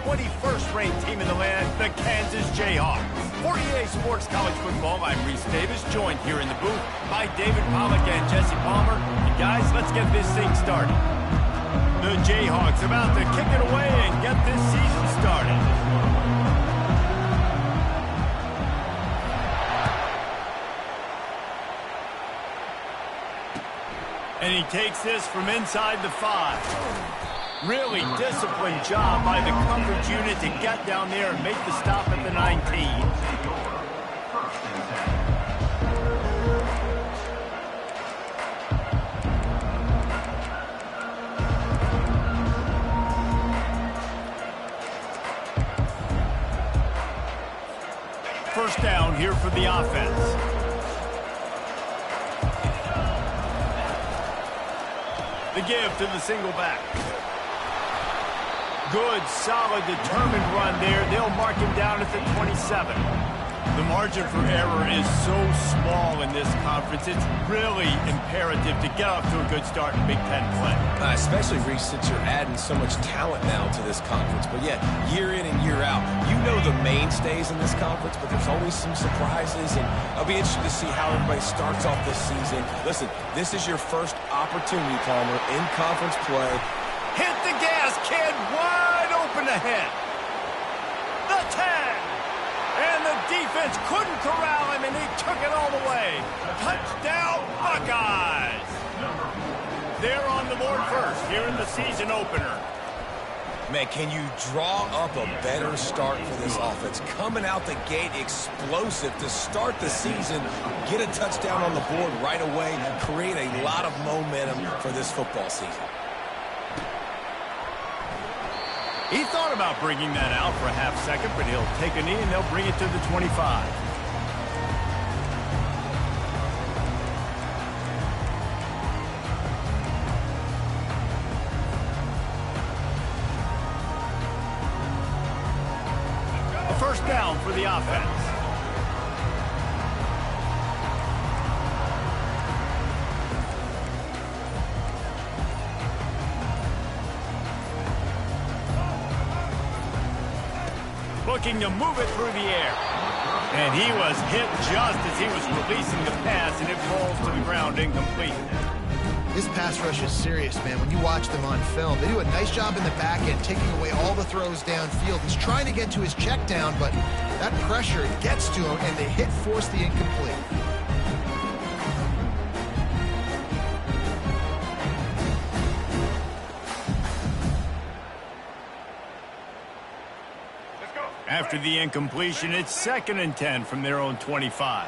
21st ranked team in the land, the Kansas Jayhawks. For EA Sports College Football, I'm Reese Davis, joined here in the booth by David Pollack and Jesse Palmer. And guys, let's get this thing started. The Jayhawks about to kick it away and get this season started. And he takes this from inside the 5. Really disciplined job by the coverage unit to get down there and make the stop at the 19. First down here for the offense. The give to the single back. Good, solid, determined run there. They'll mark him down at the 27. The margin for error is so small in this conference. It's really imperative to get off to a good start in Big Ten play. Especially, Reese, since you're adding so much talent now to this conference. But yeah, year in and year out, you know the mainstays in this conference, but there's always some surprises. And I'll be interested to see how everybody starts off this season. Listen, this is your first opportunity, Palmer, in conference play. Hit the gas, kid. Wide open ahead. The 10. And the defense couldn't corral him, and he took it all the way. Touchdown, Buckeyes. They're on the board first here in the season opener. Man, can you draw up a better start for this offense? Coming out the gate explosive to start the season, get a touchdown on the board right away, create a lot of momentum for this football season. He thought about bringing that out for a half second, but he'll take a knee and they'll bring it to the 25. A first down for the offense. Looking to move it through the air. And he was hit just as he was releasing the pass, and it falls to the ground incomplete. This pass rush is serious, man. When you watch them on film, they do a nice job in the back end, taking away all the throws downfield. He's trying to get to his check down, but that pressure gets to him, and the hit forced the incomplete. After the incompletion, it's 2nd and 10 from their own 25.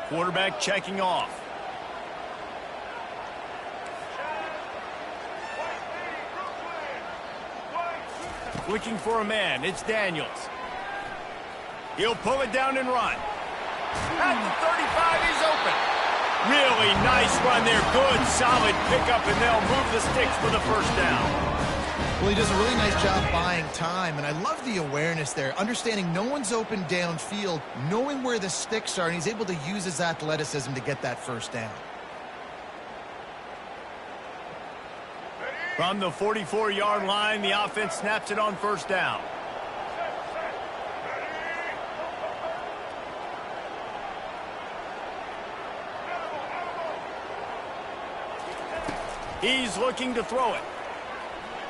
Quarterback checking off. Looking for a man. It's Daniels. He'll pull it down and run. At the 35, he's open. Really nice run there. Good, solid pickup, and they'll move the sticks for the first down. Well, he does a really nice job buying time, and I love the awareness there, understanding no one's open downfield, knowing where the sticks are, and he's able to use his athleticism to get that first down. From the 44-yard line, the offense snaps it on first down. He's looking to throw it.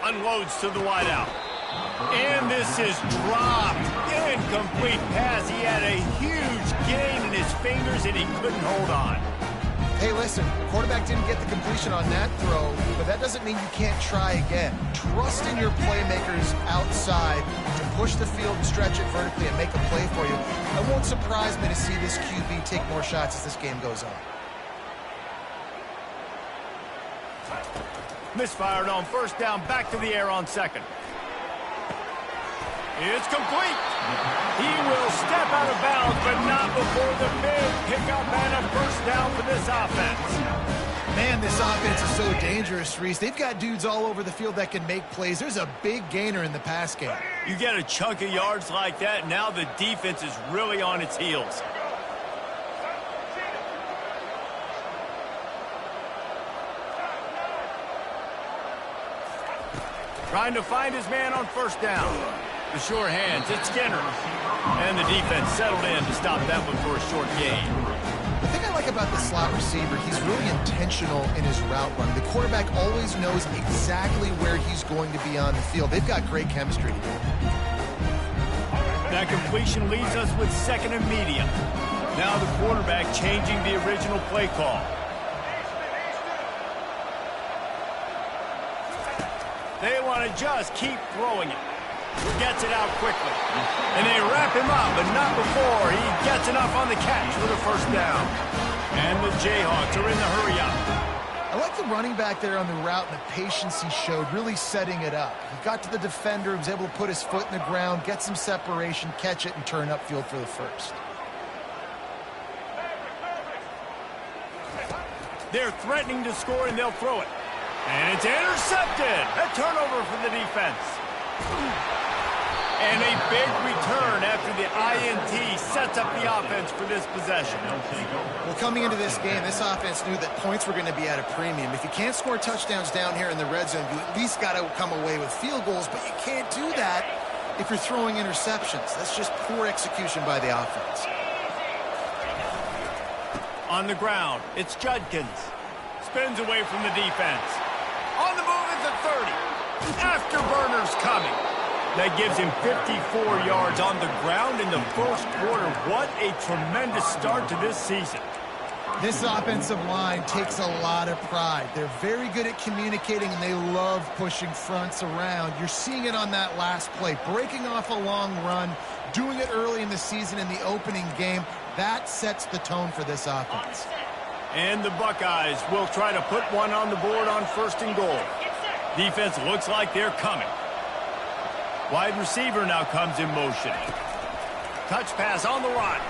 Unloads to the wideout. And this is dropped. Incomplete pass. He had a huge gain in his fingers, and he couldn't hold on. Hey, listen, the quarterback didn't get the completion on that throw, but that doesn't mean you can't try again. Trust in your playmakers outside to push the field and stretch it vertically and make a play for you. It won't surprise me to see this QB take more shots as this game goes on. Misfired on first down, back to the air on second. It's complete. He will step out of bounds, but not before the big pickup and a first down for this offense. Man, this offense is so dangerous, Reese. They've got dudes all over the field that can make plays. There's a big gainer in the pass game. You get a chunk of yards like that, now the defense is really on its heels. Trying to find his man on first down. The sure hands, it's Skinner. And the defense settled in to stop that one for a short gain. The thing I like about the slot receiver, he's really intentional in his route run. The quarterback always knows exactly where he's going to be on the field. They've got great chemistry together. That completion leaves us with second and medium. Now the quarterback changing the original play call. They want to just keep throwing it. Gets it out quickly. And they wrap him up, but not before he gets enough on the catch for the first down. And the Jayhawks are in the hurry up. I like the running back there on the route and the patience he showed, really setting it up. He got to the defender, was able to put his foot in the ground, get some separation, catch it, and turn upfield for the first. They're threatening to score, and they'll throw it. And it's intercepted. A turnover for the defense. And a big return after the INT sets up the offense for this possession. Well, coming into this game, this offense knew that points were going to be at a premium. If you can't score touchdowns down here in the red zone, you at least got to come away with field goals, but you can't do that if you're throwing interceptions. That's just poor execution by the offense. On the ground, it's Judkins. Spins away from the defense. On the move at the 30. Afterburners coming. That gives him 54 yards on the ground in the first quarter. What a tremendous start to this season. This offensive line takes a lot of pride. They're very good at communicating, and they love pushing fronts around. You're seeing it on that last play, breaking off a long run, doing it early in the season in the opening game. That sets the tone for this offense. And the Buckeyes will try to put one on the board on first and goal. Defense looks like they're coming. Wide receiver now comes in motion. Touch pass on the run.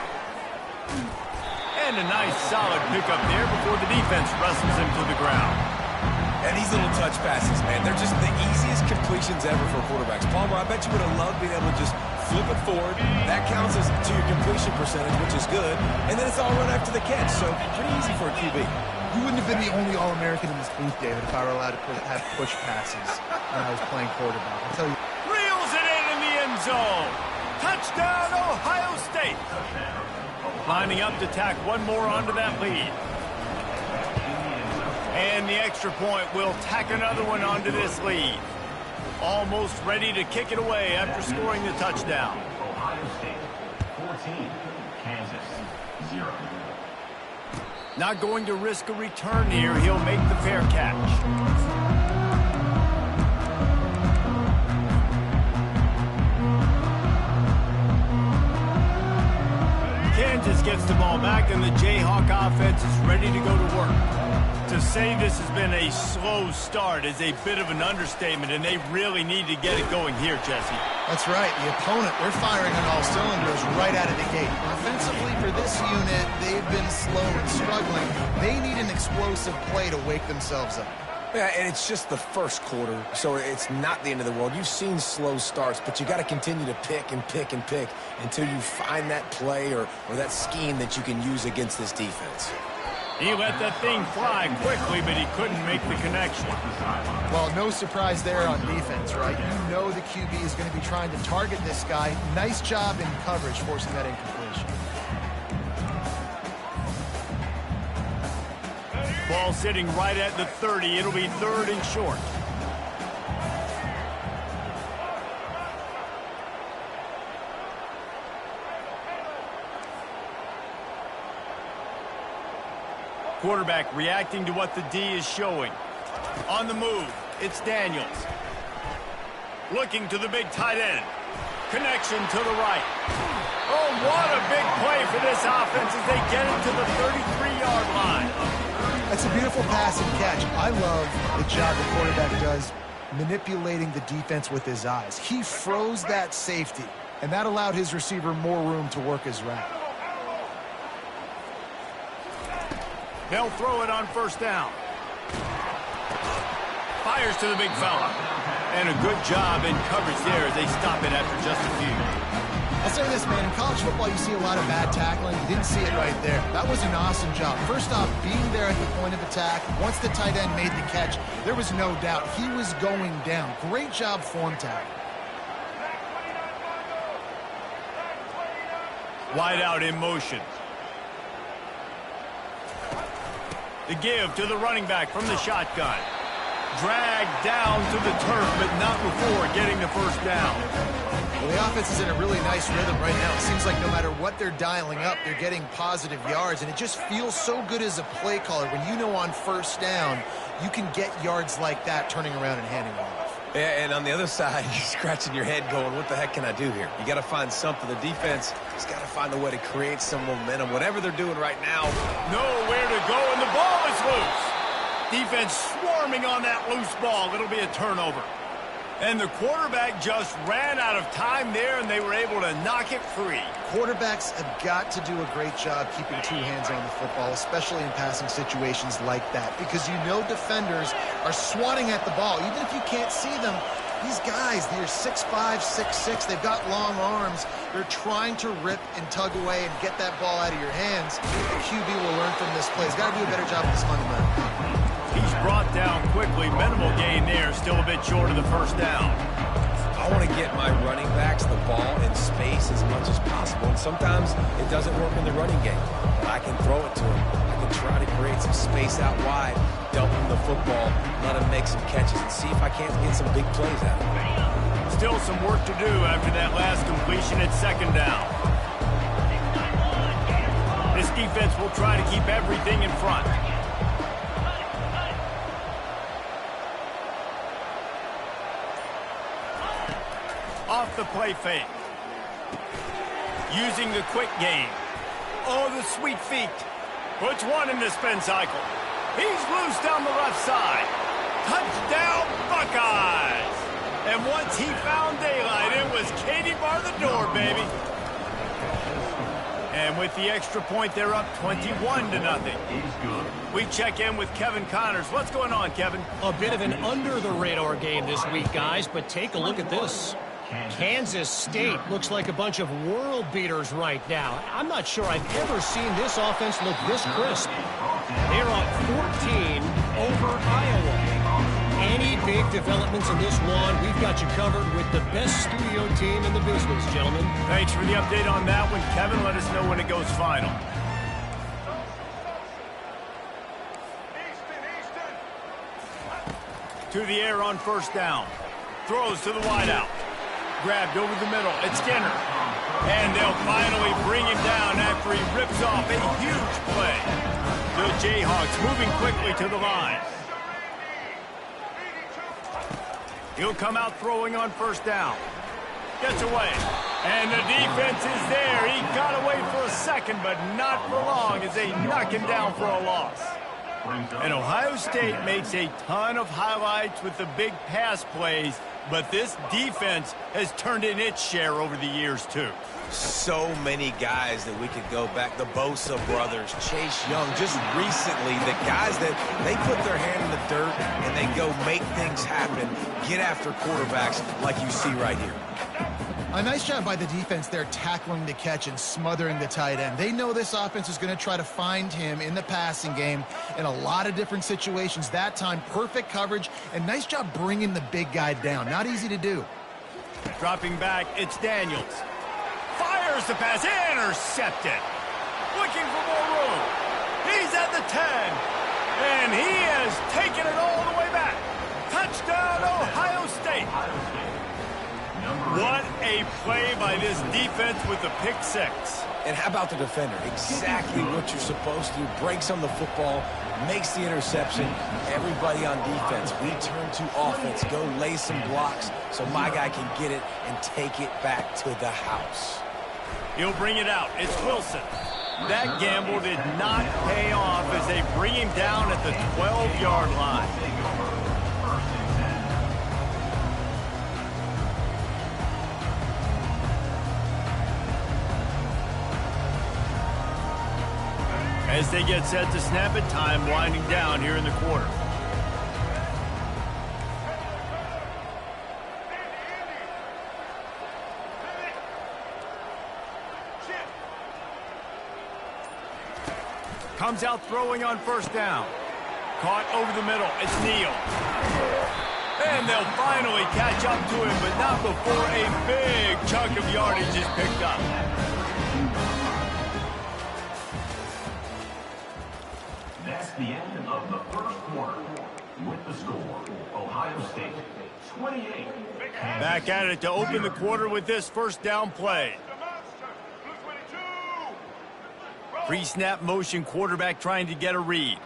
And a nice solid pickup there before the defense wrestles him to the ground. And these little touch passes, man, they're just the easiest completions ever for quarterbacks. Palmer, I bet you would have loved being able to just flip it forward. That counts as to your completion percentage, which is good. And then it's all run after the catch, so pretty easy for a QB. You wouldn't have been the only All-American in this booth, David, if I were allowed to have push passes when I was playing quarterback. I'll tell you. Reels it in the end zone. Touchdown, Ohio State. Lining up to tack one more onto that lead. And the extra point will tack another one onto this lead. Almost ready to kick it away after scoring the touchdown. Ohio State 14, Kansas 0. Not going to risk a return here. He'll make the fair catch. Kansas gets the ball back, and the Jayhawk offense is ready to go to work. To say this has been a slow start is a bit of an understatement, and they really need to get it going here, Jesse. That's right. The opponent, they're firing on all cylinders right out of the gate. Offensively, for this unit, they've been slow and struggling. They need an explosive play to wake themselves up. Yeah, and it's just the first quarter, so it's not the end of the world. You've seen slow starts, but you got to continue to pick and pick and pick until you find that play or that scheme that you can use against this defense. He let that thing fly quickly, but he couldn't make the connection. Well, no surprise there on defense, right? You know the QB is going to be trying to target this guy. Nice job in coverage, forcing that incompletion. Ball sitting right at the 30. It'll be third and short. Quarterback reacting to what the D is showing. On the move, it's Daniels. Looking to the big tight end. Connection to the right. Oh, what a big play for this offense as they get it to the 33-yard line. That's a beautiful pass and catch. I love the job the quarterback does manipulating the defense with his eyes. He froze that safety, and that allowed his receiver more room to work his route. They'll throw it on first down. Fires to the big fella. And a good job in coverage there as they stop it after just a few. I'll say this, man. In college football, you see a lot of bad tackling. You didn't see it right there. That was an awesome job. First off, being there at the point of attack. Once the tight end made the catch, there was no doubt he was going down. Great job form tackle. Wide out in motion. The give to the running back from the shotgun. Dragged down to the turf, but not before getting the first down. Well, the offense is in a really nice rhythm right now. It seems like no matter what they're dialing up, they're getting positive yards, and it just feels so good as a play caller when you know on first down you can get yards like that turning around and handing it off. Yeah, and on the other side, you're scratching your head going, what the heck can I do here? You got to find something. The defense has got to find a way to create some momentum. Whatever they're doing right now. Nowhere to go, and the ball is loose. Defense swarming on that loose ball. It'll be a turnover. And the quarterback just ran out of time there, and they were able to knock it free. Quarterbacks have got to do a great job keeping two hands on the football, especially in passing situations like that, because you know defenders are swatting at the ball. Even if you can't see them, these guys, they're 6'5", 6'6", they've got long arms. They're trying to rip and tug away and get that ball out of your hands. The QB will learn from this play. He's got to do a better job with this fundamental. He's brought down quickly. Minimal gain there. Still a bit short of the first down. I want to get my running backs the ball in space as much as possible. And sometimes it doesn't work in the running game. But I can throw it to him. I can try to create some space out wide, dump him the football, let him make some catches, and see if I can't get some big plays out of him. Still some work to do after that last completion at second down. This defense will try to keep everything in front. Off the play fake. Using the quick game. Oh, the sweet feet. Puts one in the spin cycle. He's loose down the left side. Touchdown, Buckeyes. And once he found daylight, it was Katie bar the door, baby. And with the extra point, they're up 21-0. We check in with Kevin Connors. What's going on, Kevin? A bit of an under-the-radar game this week, guys, but take a look at this. Kansas State looks like a bunch of world beaters right now. I'm not sure I've ever seen this offense look this crisp. They're up 14 over Iowa. Any big developments in this one, we've got you covered with the best studio team in the business, gentlemen. Thanks for the update on that one, Kevin. Let us know when it goes final. To the air on first down. Throws to the wideout. Grabbed over the middle. It's Skinner. And they'll finally bring him down after he rips off a huge play. The Jayhawks moving quickly to the line. He'll come out throwing on first down. Gets away. And the defense is there. He got away for a second, but not for long as they knock him down for a loss. And Ohio State makes a ton of highlights with the big pass plays, but this defense has turned in its share over the years, too. So many guys that we could go back. The Bosa brothers, Chase Young, just recently, the guys that they put their hand in the dirt and they go make things happen, get after quarterbacks like you see right here. A nice job by the defense there tackling the catch and smothering the tight end. They know this offense is going to try to find him in the passing game in a lot of different situations. That time, perfect coverage, and nice job bringing the big guy down. Not easy to do. Dropping back, it's Daniels. Fires the pass, intercepted. Looking for more room. He's at the 10, and he has taken it all the way back. Touchdown, Ohio State. What a play by this defense with the pick six. And how about the defender? Exactly what you're supposed to do. Breaks on the football, makes the interception. Everybody on defense, we turn to offense. Go lay some blocks so my guy can get it and take it back to the house. He'll bring it out. It's Wilson. That gamble did not pay off as they bring him down at the 12-yard line. As they get set to snap it, time winding down here in the quarter. Comes out throwing on first down. Caught over the middle. It's Neal. And they'll finally catch up to him, but not before a big chunk of yardage is picked up. That's the end of the first quarter. With the score, Ohio State 28. Back at it to open the quarter with this first down play. Pre-snap motion, quarterback trying to get a read.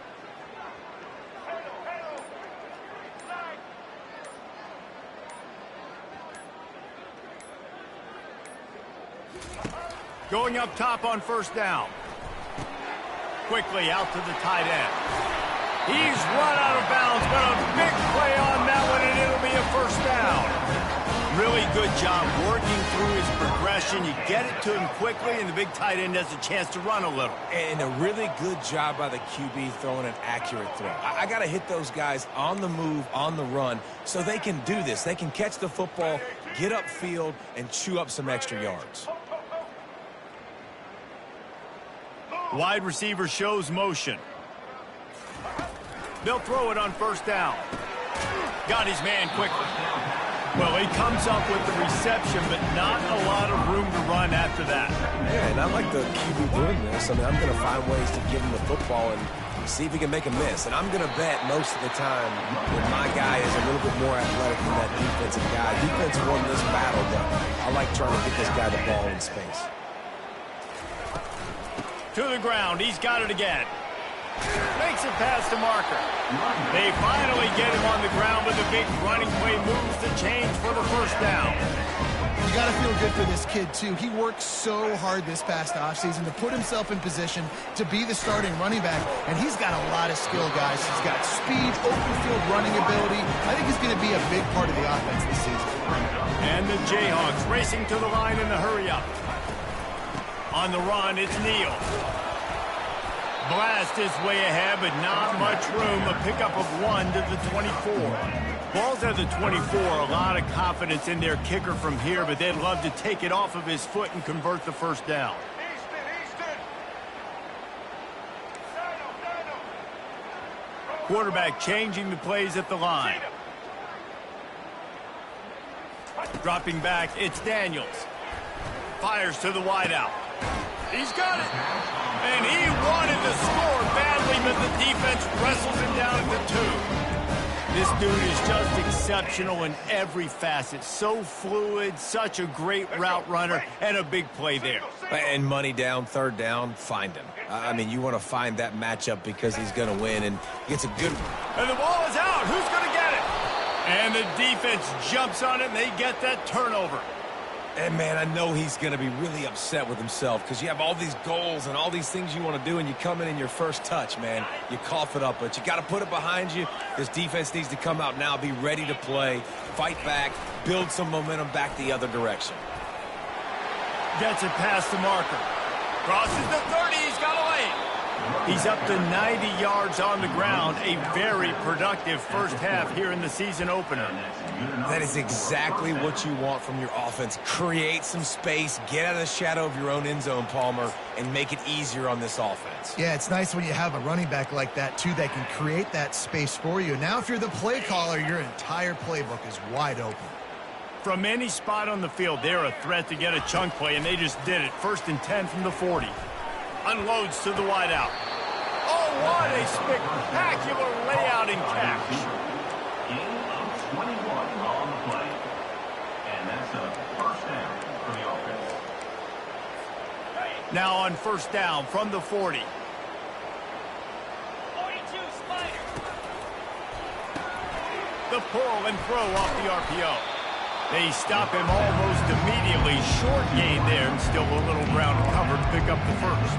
Going up top on first down. Quickly out to the tight end. He's run out of bounds, but a big play on that one, and it'll be a first down. Really good job working through his progression. You get it to him quickly, and the big tight end has a chance to run a little. And a really good job by the QB throwing an accurate throw. I got to hit those guys on the move, on the run, so they can do this. They can catch the football, get upfield, and chew up some extra yards. Wide receiver shows motion. They'll throw it on first down. Got his man quickly. Well, he comes up with the reception, but not a lot of room to run after that. Yeah, and I like the QB doing this. I mean, I'm going to find ways to give him the football and see if he can make a miss. And I'm going to bet most of the time that my guy is a little bit more athletic than that defensive guy. Defense won this battle, but I like trying to get this guy the ball in space. To the ground. He's got it again. Makes it past the marker. They finally get him on the ground, but the big running play moves the chains for the first down. You got to feel good for this kid, too. He worked so hard this past offseason to put himself in position to be the starting running back, and he's got a lot of skill, guys. He's got speed, open field running ability. I think he's going to be a big part of the offense this season. And the Jayhawks racing to the line in the hurry-up. On the run, it's Neal. Blast his way ahead, but not much room. A pickup of 1 to the 24. Ball's at the 24. A lot of confidence in their kicker from here, but they'd love to take it off of his foot and convert the first down. Quarterback changing the plays at the line. Dropping back, it's Daniels. Fires to the wideout. He's got it. And he wanted to score badly, but the defense wrestles him down at the 2. This dude is just exceptional in every facet. So fluid, such a great route runner, and a big play there. And money down, third down, find him. I mean, you want to find that matchup because he's going to win, and it's a good one. And the ball is out. Who's going to get it? And the defense jumps on it, and they get that turnover. And, man, I know he's going to be really upset with himself because you have all these goals and all these things you want to do, and you come in your first touch, man. You cough it up, but you got to put it behind you. This defense needs to come out now, be ready to play, fight back, build some momentum back the other direction. Gets it past the marker. Crosses the 30. He's got a lane. He's up to 90 yards on the ground. A very productive first half here in the season opener. That is exactly what you want from your offense. Create some space, get out of the shadow of your own end zone, Palmer, and make it easier on this offense. Yeah, it's nice when you have a running back like that, too, that can create that space for you. Now, if you're the play caller, your entire playbook is wide open. From any spot on the field, they're a threat to get a chunk play, and they just did it. 1st and 10 from the 40. Unloads to the wideout. Oh, what a spectacular layout and catch. Gain of 21 on the play. And that's a first down for the offense. Now on first down from the 40. 42 Spider. The pull and throw off the RPO. They stop him almost immediately. Short gain there, and still a little ground covered to pick up the first.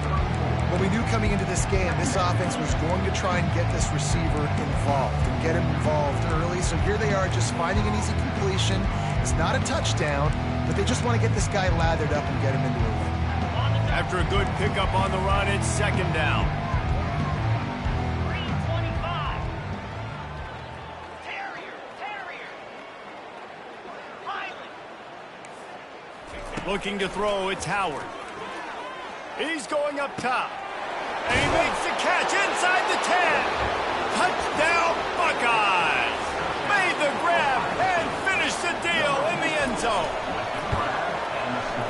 Well, we knew coming into this game, this offense was going to try and get this receiver involved and get him involved early. So here they are just finding an easy completion. It's not a touchdown, but they just want to get this guy lathered up and get him into a win. After a good pickup on the run, it's second down. 325. Terrier. Highland. Looking to throw, it's Howard. He's going up top. And he makes the catch inside the 10. Touchdown, Buckeyes. Made the grab and finished the deal in the end zone.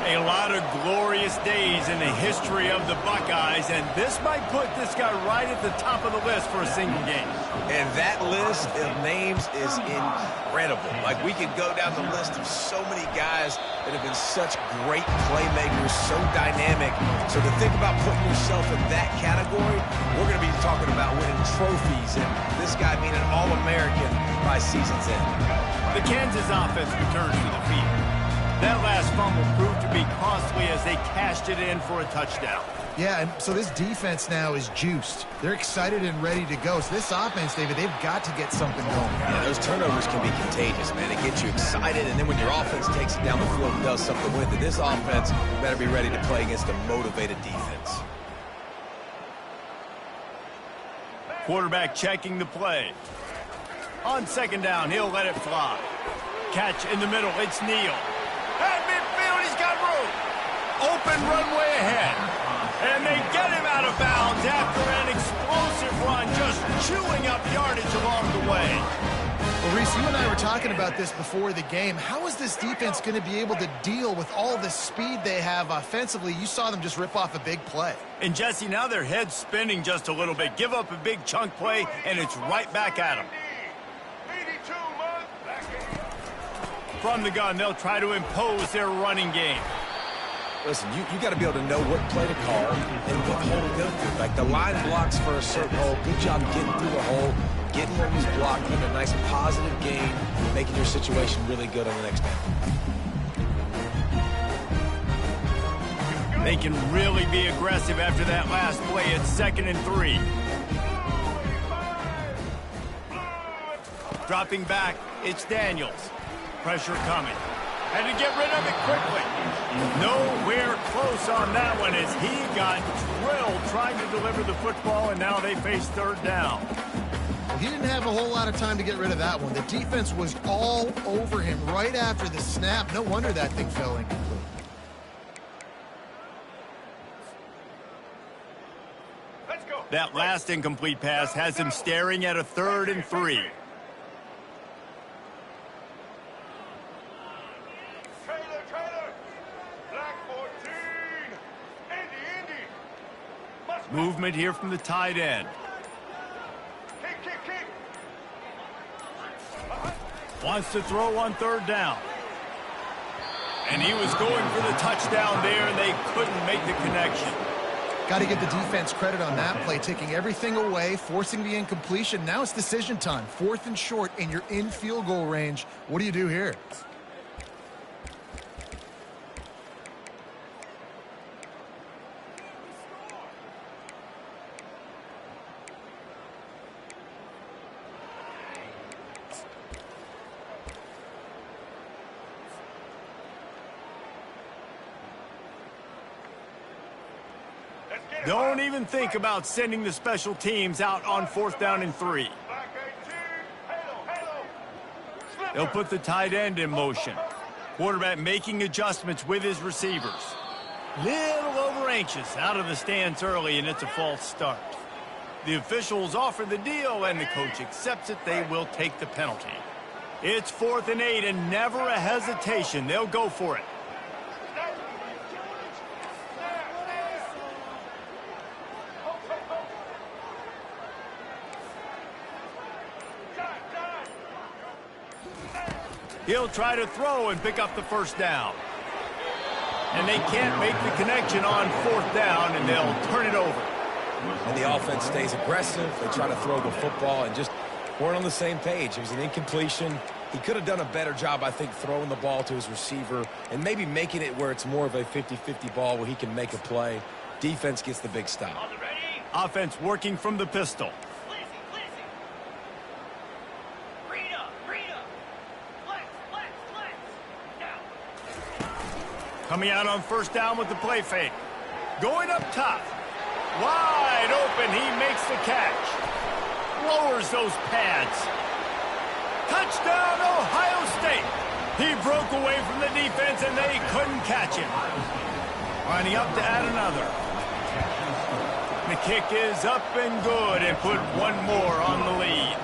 A lot of glorious days in the history of the Buckeyes, and this might put this guy right at the top of the list for a single game. And that list of names is incredible. Like, we could go down the list of so many guys that have been such great playmakers, so dynamic. So to think about putting yourself in that category, we're going to be talking about winning trophies, and this guy being an All-American by season's end. The Kansas offense returns to the field. That last fumble proved to be costly as they cashed it in for a touchdown. Yeah, and so this defense now is juiced. They're excited and ready to go. So this offense, David, they've got to get something going. Yeah, those turnovers can be contagious, man. It gets you excited, and then when your offense takes it down the field and does something with it, this offense better be ready to play against a motivated defense. Quarterback checking the play. On second down, he'll let it fly. Catch in the middle, it's Neal. At midfield, he's got room. Open runway ahead. And they get him out of bounds after an explosive run, just chewing up yardage along the way. Well, Reese, you and I were talking about this before the game. How is this defense going to be able to deal with all the speed they have offensively? You saw them just rip off a big play. And, Jesse, now their head's spinning just a little bit. Give up a big chunk play, and it's right back at them. From the gun, they'll try to impose their running game. Listen, you got to be able to know what play to call and what hole to go through. Like, the line blocks for a certain hole. Good job getting through the hole, getting where he's blocked, having a nice positive game, making your situation really good on the next down. They can really be aggressive after that last play. It's 2nd and 3. Dropping back, it's Daniels. Pressure coming. Had to get rid of it quickly. Nowhere close on that one as he got drilled trying to deliver the football, and now they face third down. Well, he didn't have a whole lot of time to get rid of that one. The defense was all over him right after the snap. No wonder that thing fell incomplete. Let's go. That last incomplete pass has him staring at a 3rd and 3. Movement here from the tight end. Wants to throw on 3rd down. And he was going for the touchdown there, and they couldn't make the connection. Got to give the defense credit on that play, taking everything away, forcing the incompletion. Now it's decision time. 4th and short, and you're in field goal range. What do you do here? Don't even think about sending the special teams out on 4th down and 3. They'll put the tight end in motion. Quarterback making adjustments with his receivers. Little over anxious out of the stance early, and it's a false start. The officials offer the deal, and the coach accepts it. They will take the penalty. It's 4th and 8, and never a hesitation. They'll go for it. He'll try to throw and pick up the 1st down. And they can't make the connection on 4th down, and they'll turn it over. And the offense stays aggressive. They try to throw the football and just weren't on the same page. It was an incompletion. He could have done a better job, I think, throwing the ball to his receiver and maybe making it where it's more of a 50-50 ball where he can make a play. Defense gets the big stop. Offense working from the pistol. Coming out on 1st down with the play fake. Going up top. Wide open. He makes the catch. Lowers those pads. Touchdown, Ohio State. He broke away from the defense, and they couldn't catch him. Lining up to add another. The kick is up and good and put one more on the lead.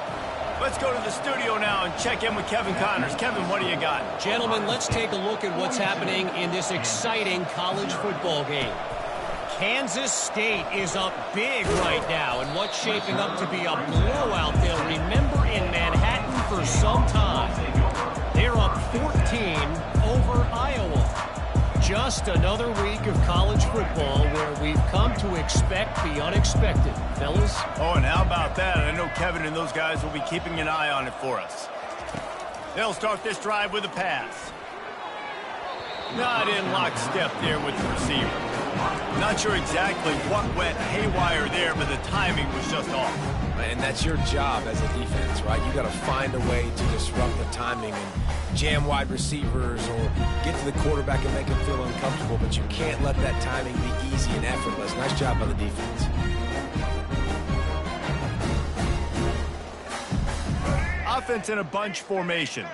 Let's go to the studio now and check in with Kevin Connors. Kevin, what do you got? Gentlemen, let's take a look at what's happening in this exciting college football game. Kansas State is up big right now, and what's shaping up to be a blowout they'll remember in Manhattan for some time. They're up 14 over Iowa. Just another week of college football where we've come to expect the unexpected, fellas. Oh, and how about that? I know Kevin and those guys will be keeping an eye on it for us. They'll start this drive with a pass. Not in lockstep there with the receiver. Not sure exactly what went haywire there, but the timing was just off. And that's your job as a defense, right? You got to find a way to disrupt the timing and jam wide receivers or get to the quarterback and make him feel uncomfortable, but you can't let that timing be easy and effortless. Nice job by the defense. Offense in a bunch formation.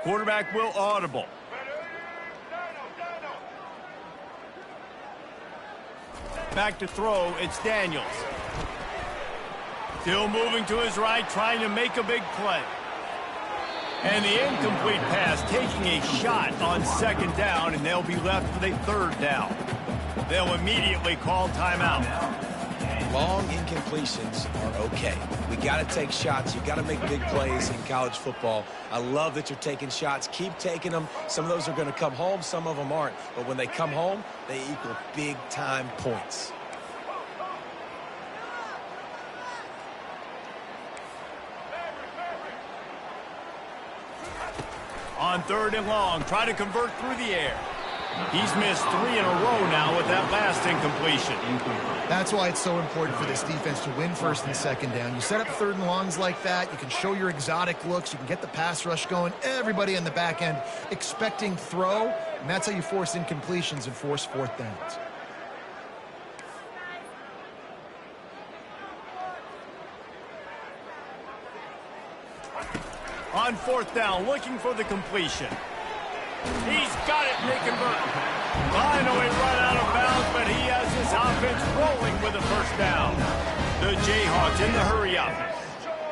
Quarterback will audible. Back to throw, it's Daniels. Still moving to his right, trying to make a big play. And the incomplete pass, taking a shot on second down, and they'll be left with a third down. They'll immediately call timeout. Long incompletions are okay. We got to take shots. You got to make big plays in college football. I love that you're taking shots. Keep taking them. Some of those are going to come home. Some of them aren't. But when they come home, they equal big-time points. On third and long, try to convert through the air. He's missed 3 in a row now with that last incompletion. That's why it's so important for this defense to win first and second down. You set up third and longs like that, you can show your exotic looks, you can get the pass rush going, everybody in the back end expecting throw, and that's how you force incompletions and force fourth downs. On fourth down, looking for the completion. He's got it, and they convert. Finally run out of bounds, but he has his offense rolling with a first down. The Jayhawks in the hurry-up.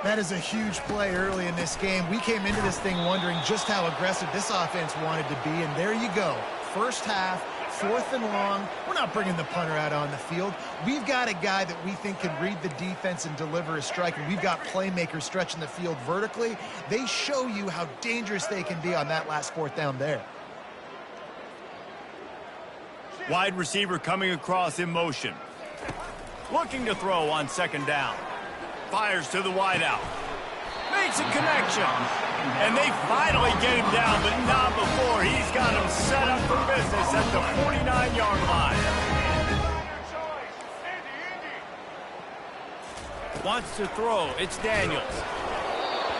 That is a huge play early in this game. We came into this thing wondering just how aggressive this offense wanted to be, and there you go. First half, fourth and long. We're not bringing the punter out on the field. We've got a guy that we think can read the defense and deliver a strike, and we've got playmakers stretching the field vertically. They show you how dangerous they can be on that last fourth down there. Wide receiver coming across in motion. Looking to throw on second down. Fires to the wideout. Makes a connection. And they finally get him down, but not before. He's got him set up for business at the 49-yard line. Wants to throw. It's Daniels.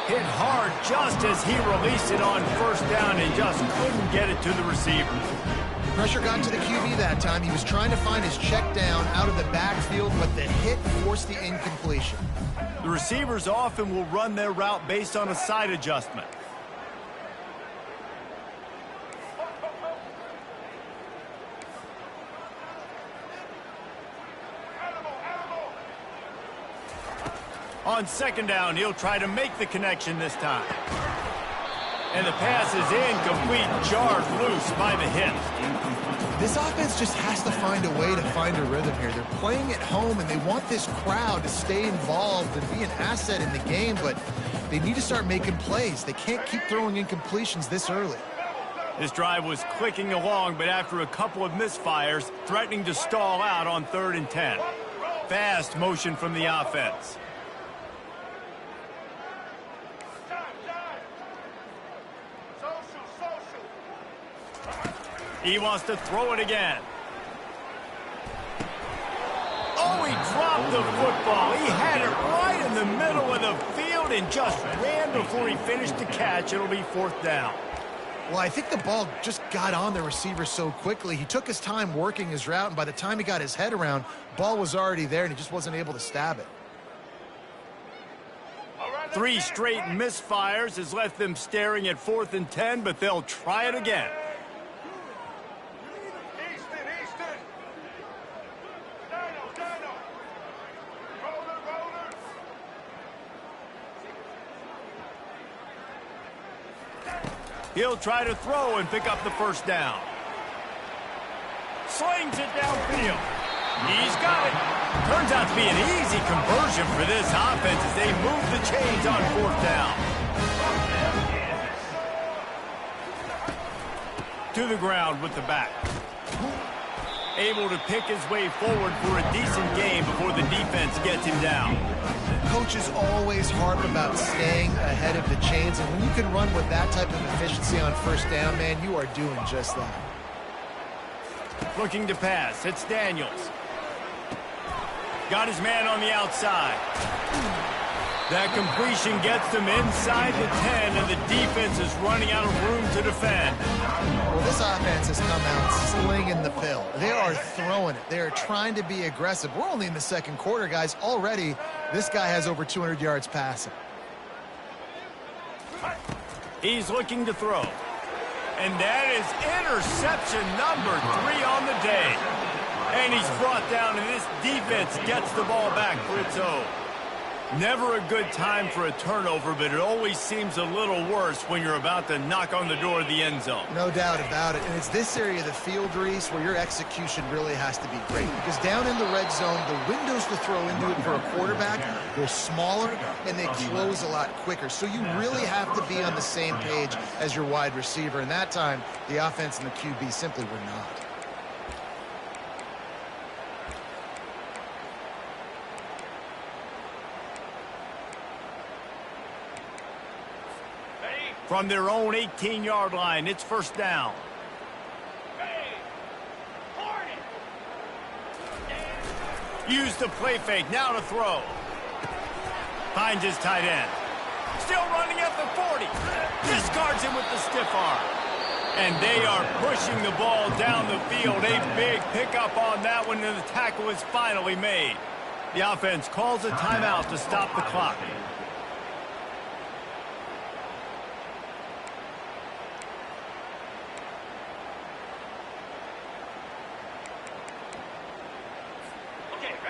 Hit hard just as he released it on first down and just couldn't get it to the receiver. Pressure got to the QB that time. He was trying to find his check down out of the backfield, but the hit forced the incompletion. The receivers often will run their route based on a side adjustment. On second down, he'll try to make the connection this time. And the pass is incomplete, jarred loose by the hit. This offense just has to find a way to find a rhythm here. They're playing at home, and they want this crowd to stay involved and be an asset in the game, but they need to start making plays. They can't keep throwing incompletions this early. This drive was clicking along, but after a couple of misfires, threatening to stall out on 3rd and 10. Fast motion from the offense. He wants to throw it again. Oh, he dropped the football. He had it right in the middle of the field and just ran before he finished the catch. It'll be 4th down. Well, I think the ball just got on the receiver so quickly. He took his time working his route, and by the time he got his head around, ball was already there, and he just wasn't able to stab it. 3 straight misfires has left them staring at 4th and 10, but they'll try it again. He'll try to throw and pick up the first down. Slings it downfield. He's got it. Turns out to be an easy conversion for this offense as they move the chains on fourth down. To the ground with the back. Able to pick his way forward for a decent game before the defense gets him down. Coaches always harp about staying ahead of the chains, and when you can run with that type of efficiency on first down, man, you are doing just that. Looking to pass. It's Daniels. Got his man on the outside. That completion gets them inside the 10, and the defense is running out of room to defend. Well, this offense has come out slinging the pill. They are throwing it. They are trying to be aggressive. We're only in the second quarter, guys. Already, this guy has over 200 yards passing. He's looking to throw. And that is interception number 3 on the day. And he's brought down, and this defense gets the ball back for its own. Never a good time for a turnover, but it always seems a little worse when you're about to knock on the door of the end zone. No doubt about it. And it's this area of the field, Reese, where your execution really has to be great. Because down in the red zone, the windows to throw into it for a quarterback, they're smaller and they close a lot quicker. So you really have to be on the same page as your wide receiver. And that time, the offense and the QB simply were not. From their own 18-yard line, it's first down. Use the play fake, now to throw. Finds his tight end. Still running at the 40. Discards him with the stiff arm. And they are pushing the ball down the field. A big pickup on that one, and the tackle is finally made. The offense calls a timeout to stop the clock.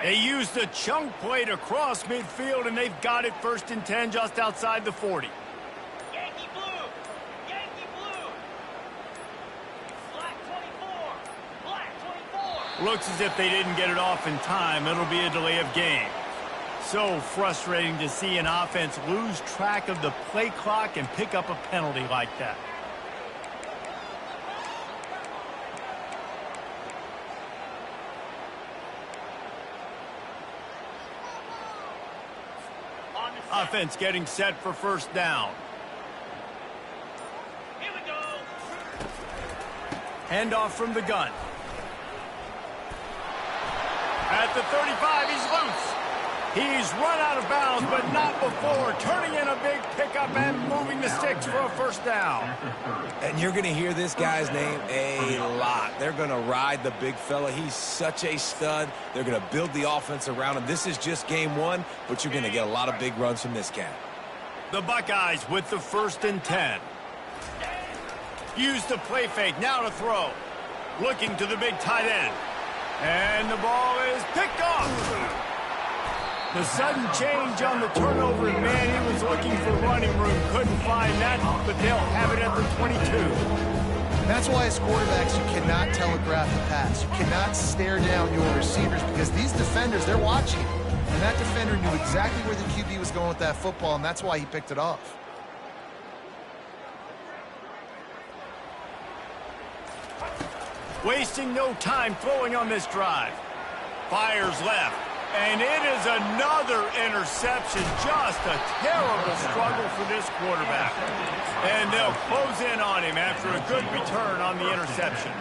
They use the chunk play to cross midfield, and they've got it first and 10 just outside the 40. Yankee blue! Yankee blue! Black 24! Black 24! Looks as if they didn't get it off in time. It'll be a delay of game. So frustrating to see an offense lose track of the play clock and pick up a penalty like that. Offense getting set for first down. Here we go! Handoff from the gun. At the 35, he's loose. He's run out of bounds, but not before turning in a big pickup and moving the sticks for a first down. And you're going to hear this guy's name a lot. They're going to ride the big fella. He's such a stud. They're going to build the offense around him. This is just game one, but you're going to get a lot of big runs from this guy. The Buckeyes with the first and 10. Use the play fake, now to throw. Looking to the big tight end. And the ball is picked off. The sudden change on the turnover, and man, he was looking for running room. Couldn't find that, but they'll have it at the 22. And that's why as quarterbacks, you cannot telegraph the pass. You cannot stare down your receivers because these defenders, they're watching. And that defender knew exactly where the QB was going with that football, and that's why he picked it off. Wasting no time throwing on this drive. Fires left. And it is another interception. Just a terrible struggle for this quarterback. And they'll close in on him after a good return on the interception.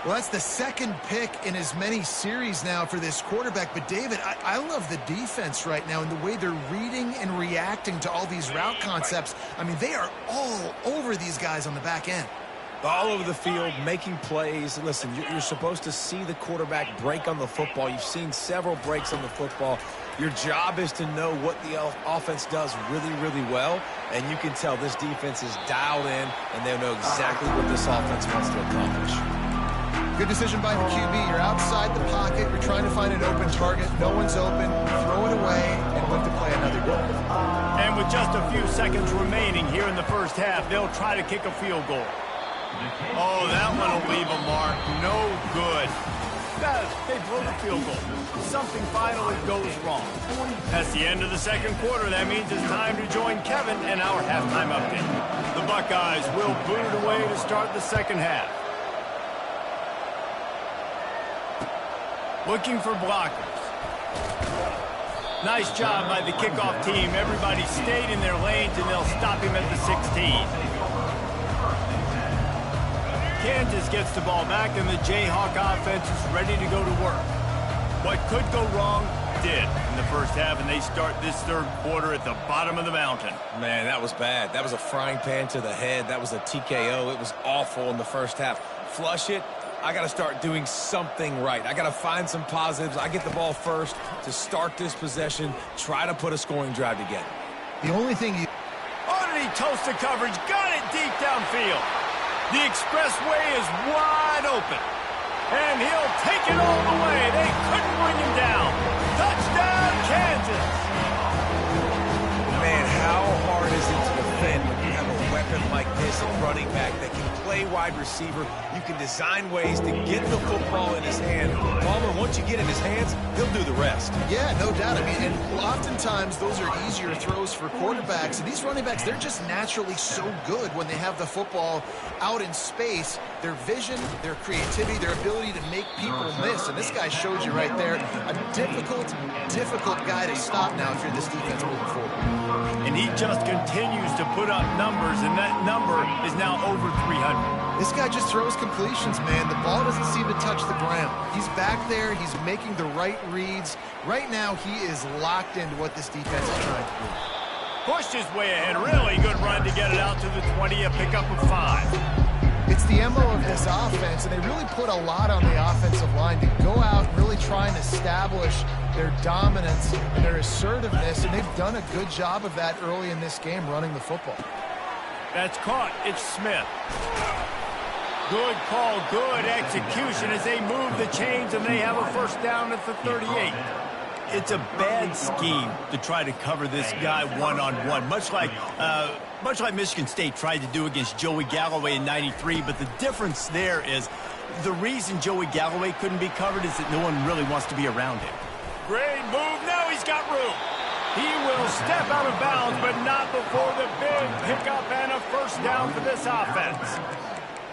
Well, that's the second pick in as many series now for this quarterback. But, David, I love the defense right now and the way they're reading and reacting to all these route concepts. I mean, they are all over these guys on the back end. All over the field, making plays. Listen, you're supposed to see the quarterback break on the football. You've seen several breaks on the football. Your job is to know what the offense does really, really well, and you can tell this defense is dialed in, and they know exactly what this offense wants to accomplish. Good decision by the QB. You're outside the pocket. You're trying to find an open target. No one's open. Throw it away and look to play another goal. And And with just a few seconds remaining here in the first half, they'll try to kick a field goal. Oh, that one will leave a mark. No good. They blow the field goal. Something finally goes wrong. That's the end of the second quarter. That means it's time to join Kevin in our halftime update. The Buckeyes will boot it away to start the second half. Looking for blockers. Nice job by the kickoff team. Everybody stayed in their lanes, and they'll stop him at the 16. Kansas gets the ball back, and the Jayhawk offense is ready to go to work. What could go wrong did in the first half, and they start this third quarter at the bottom of the mountain. Man, that was bad. That was a frying pan to the head. That was a TKO. It was awful in the first half. Flush it. I got to start doing something right. I got to find some positives. I get the ball first to start this possession, try to put a scoring drive together. The only thing you... Oh, did he toast the coverage? Got it deep downfield. The expressway is wide open. And he'll take it all the way. They couldn't bring him down. Touchdown, Kansas. Man, how hard is it to defend when you have a weapon like this at running back that can play wide receiver? You can design ways to get the football in his hand. Palmer, once you get in his hands, he'll do the rest. Yeah, no doubt. I mean, and oftentimes those are easier throws for quarterbacks. And these running backs, they're just naturally so good when they have the football out in space. Their vision, their creativity, their ability to make people miss. And this guy showed you right there, a difficult guy to stop now if you're this defense moving forward. And he just continues to put up numbers, and that number is now over 300. This guy just throws completions, man. The ball doesn't seem to touch the ground. He's back there. He's making the right reads. Right now, he is locked into what this defense is trying to do. Pushed his way ahead. Really good run to get it out to the 20, a pickup of 5. It's the MO of this offense, and they really put a lot on the offensive line to go out and really try and establish their dominance and their assertiveness, and they've done a good job of that early in this game running the football. That's caught. It's Smith. Good call, good execution as they move the chains, and they have a first down at the 38. It's a bad scheme to try to cover this guy one-on-one, much like Michigan State tried to do against Joey Galloway in '93, but the difference there is the reason Joey Galloway couldn't be covered is that no one really wants to be around him. Great move. Now he's got room. He will step out of bounds, but not before the big pickup and a first down for this offense.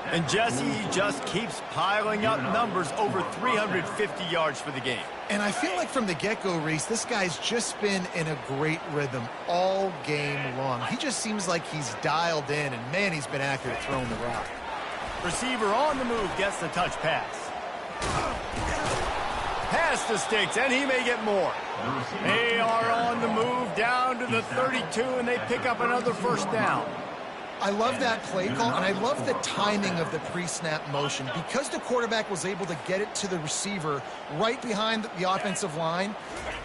And Jesse just keeps piling up numbers, over 350 yards for the game. And I feel like from the get-go, Reese, this guy's just been in a great rhythm all game long. He just seems like he's dialed in, and, man, he's been accurate throwing the rock. Receiver on the move gets the touch pass. Pass the sticks, and he may get more. They are on the move down to the 32, and they pick up another first down. I love that play call, and I love the timing of the pre-snap motion. Because the quarterback was able to get it to the receiver right behind the offensive line,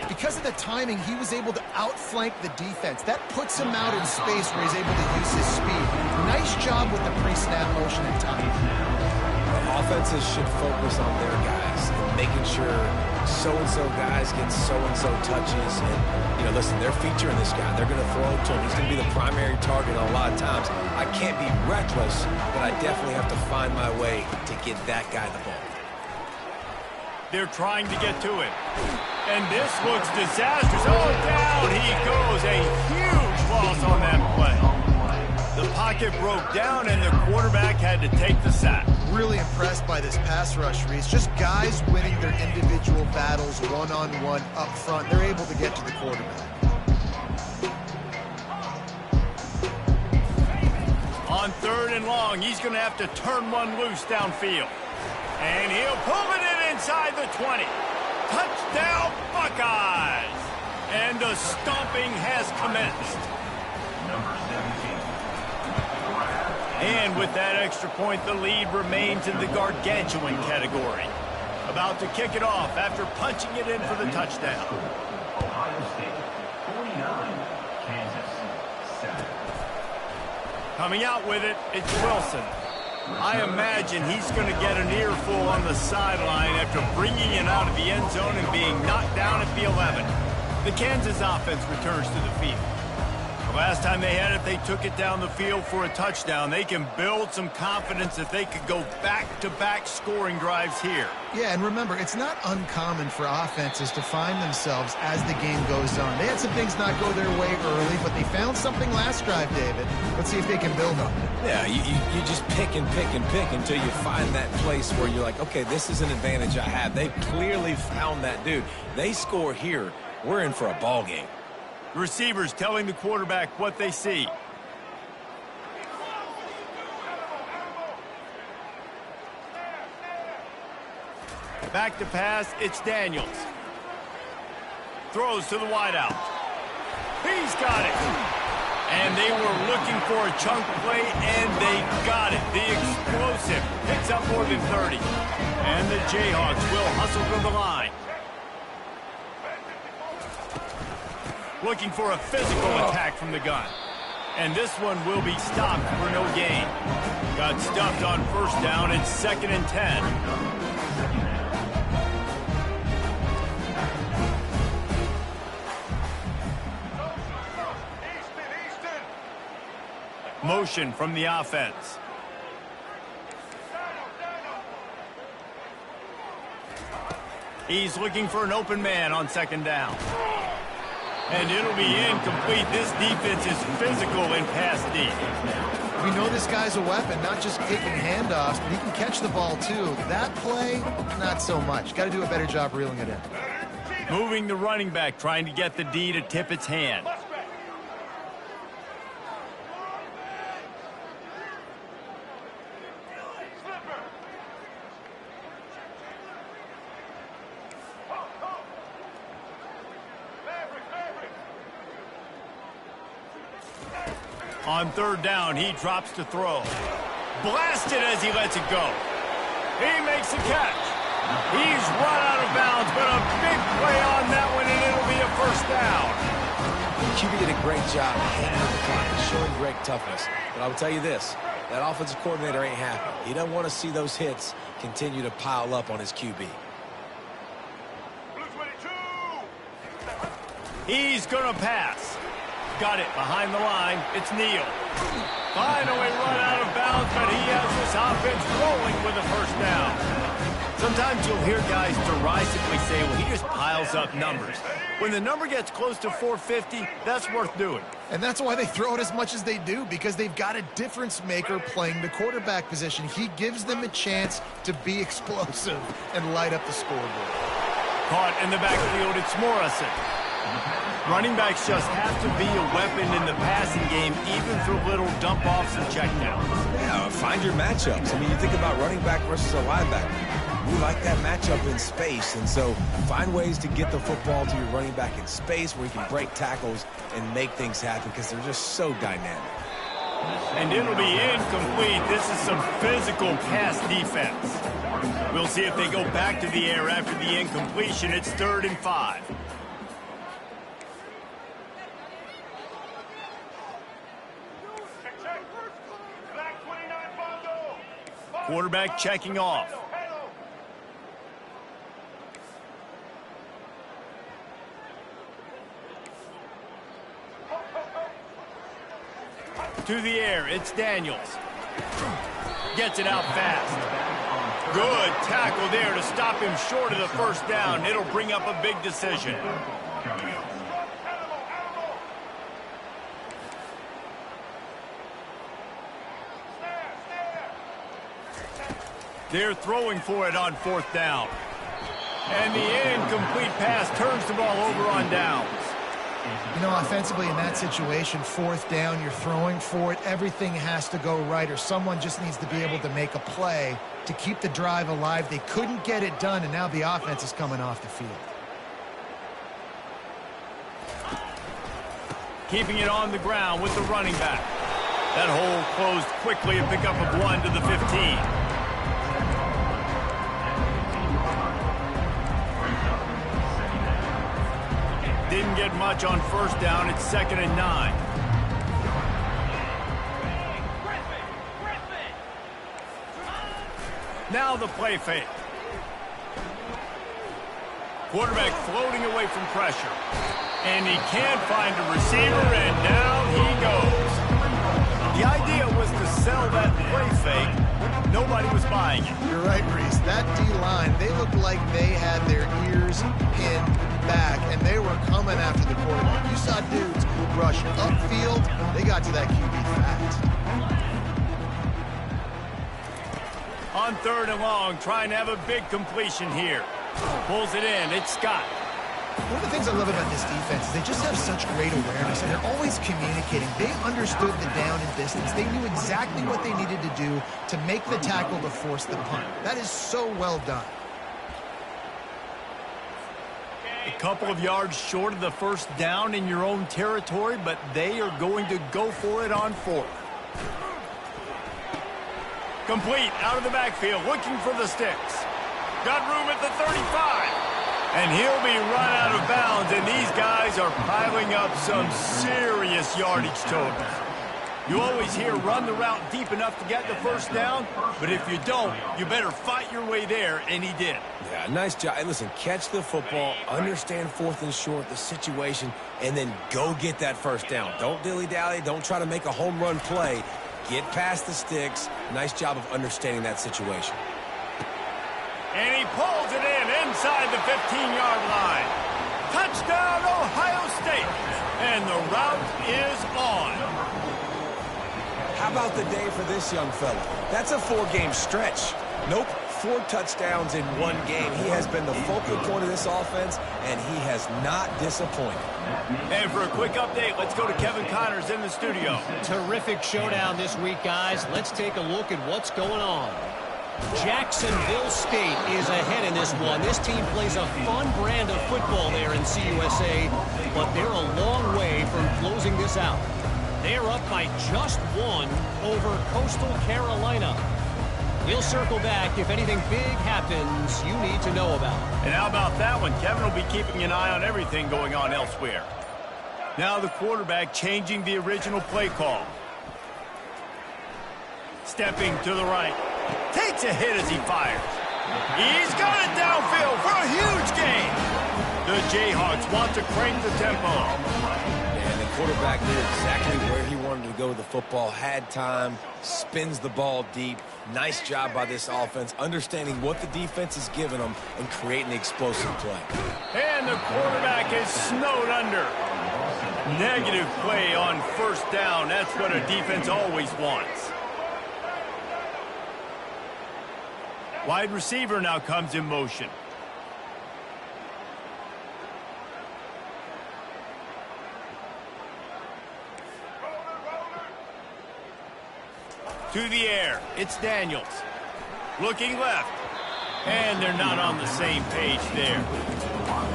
because of the timing, he was able to outflank the defense. That puts him out in space where he's able to use his speed. Nice job with the pre-snap motion and timing. Offenses should focus on their guys and making sure so-and-so guys get so-and-so touches. And, listen, they're featuring this guy. They're going to throw it to him. He's going to be the primary target a lot of times. I can't be reckless, but I definitely have to find my way to get that guy the ball. They're trying to get to it. And this looks disastrous. Oh, down he goes. A huge loss on that play. The pocket broke down, and the quarterback had to take the sack. Really impressed by this pass rush, Reese. Just guys winning their individual battles one-on-one up front. They're able to get to the quarterback. On 3rd and long, he's going to have to turn one loose downfield. And he'll pull it in inside the 20. Touchdown, Buckeyes! And the stomping has commenced. Number 17. And with that extra point, the lead remains in the gargantuan category. About to kick it off after punching it in for the touchdown. Ohio State, 49. Kansas, 7. Coming out with it, it's Wilson. I imagine he's going to get an earful on the sideline after bringing it out of the end zone and being knocked down at the 11. The Kansas offense returns to the field. Last time they had it, they took it down the field for a touchdown. They can build some confidence if they could go back-to-back scoring drives here. Yeah, and remember, it's not uncommon for offenses to find themselves as the game goes on. They had some things not go their way early, but they found something last drive, David. Let's see if they can build on it. Yeah, you just pick and pick and pick until you find that place where you're like, okay, this is an advantage I have. They clearly found that dude. They score here, we're in for a ball game. The receivers telling the quarterback what they see. Back to pass, it's Daniels. Throws to the wideout. He's got it. And they were looking for a chunk play, and they got it. The explosive picks up more than 30. And the Jayhawks will hustle from the line. Looking for a physical attack from the gun. And this one will be stopped for no gain. Got stuffed on first down. It's 2nd and 10. Motion from the offense. He's looking for an open man on 2nd down. And it'll be incomplete. This defense is physical in pass deep. We know this guy's a weapon, not just kicking handoffs, but he can catch the ball too. That play, not so much. Got to do a better job reeling it in. Moving the running back, trying to get the D to tip its hand. On 3rd down, he drops to throw. Blasted as he lets it go. He makes the catch. He's run out of bounds, but a big play on that one, and it'll be a 1st down. QB did a great job hanging with the clock and showing great toughness. But I will tell you this, that offensive coordinator ain't happy. He doesn't want to see those hits continue to pile up on his QB. He's going to pass. Got it behind the line. It's Neal. Finally run out of bounds, but he has this offense rolling with a 1st down. Sometimes you'll hear guys derisively say, well, he just piles up numbers. When the number gets close to 450, that's worth doing. And that's why they throw it as much as they do, because they've got a difference maker playing the quarterback position. He gives them a chance to be explosive and light up the scoreboard. Caught in the backfield, it's Morrison. Running backs just have to be a weapon in the passing game, even through little dump-offs and checkdowns. Yeah, find your matchups. I mean, you think about running back versus a linebacker. We like that matchup in space, and so find ways to get the football to your running back in space where you can break tackles and make things happen because they're just so dynamic. And it'll be incomplete. This is some physical pass defense. We'll see if they go back to the air after the incompletion. It's 3rd and 5. Quarterback checking off. To the air, it's Daniels. Gets it out fast. Good tackle there to stop him short of the 1st down. It'll bring up a big decision. They're throwing for it on 4th down. And the incomplete pass turns the ball over on downs. You know, offensively in that situation, 4th down, you're throwing for it. Everything has to go right, or someone just needs to be able to make a play to keep the drive alive. They couldn't get it done, and now the offense is coming off the field. Keeping it on the ground with the running back. That hole closed quickly, a pickup of 1 to the 15. Didn't get much on 1st down. It's 2nd and 9. Now the play fake. Quarterback floating away from pressure. And he can't find a receiver, and down he goes. The idea was to sell that play fake. Nobody was buying it. You're right, Reese. That D-line, they looked like they had their ears pinned back, and they were coming after the quarterback. You saw dudes rush upfield. They got to that QB fast. On 3rd and long, trying to have a big completion here. Pulls it in. It's Scott. One of the things I love about this defense is they just have such great awareness, and they're always communicating. They understood the down and distance. They knew exactly what they needed to do to make the tackle to force the punt. That is so well done. A couple of yards short of the first down in your own territory, but they are going to go for it on 4th. Complete out of the backfield, looking for the sticks. Got room at the 35. And he'll be run out of bounds, and these guys are piling up some serious yardage totals. You always hear run the route deep enough to get the first down, but if you don't, you better fight your way there, and he did. Yeah, nice job. Hey, listen, catch the football, understand 4th and short, the situation, and then go get that first down. Don't dilly-dally. Don't try to make a home run play. Get past the sticks. Nice job of understanding that situation. And he pulls it in inside the 15-yard line. Touchdown, Ohio State. And the route is on. How about the day for this young fella? That's a 4-game stretch. Nope, 4 touchdowns in 1 game. He has been the focal point of this offense, and he has not disappointed. And for a quick update, let's go to Kevin Connors in the studio. Terrific showdown this week, guys. Let's take a look at what's going on. Jacksonville State is ahead in this one. This team plays a fun brand of football there in CUSA, but they're a long way from closing this out. They're up by just 1 over Coastal Carolina. We'll circle back if anything big happens you need to know about. And how about that one? Kevin will be keeping an eye on everything going on elsewhere. Now the quarterback changing the original play call. Stepping to the right. Takes a hit as he fires. He's got it downfield for a huge gain. The Jayhawks want to crank the tempo. And the quarterback knew exactly where he wanted to go with the football, had time, spins the ball deep. Nice job by this offense, understanding what the defense is giving them and creating the explosive play. And the quarterback is snowed under. Negative play on 1st down. That's what a defense always wants. Wide receiver now comes in motion. To the air, it's Daniels. Looking left. And they're not on the same page there.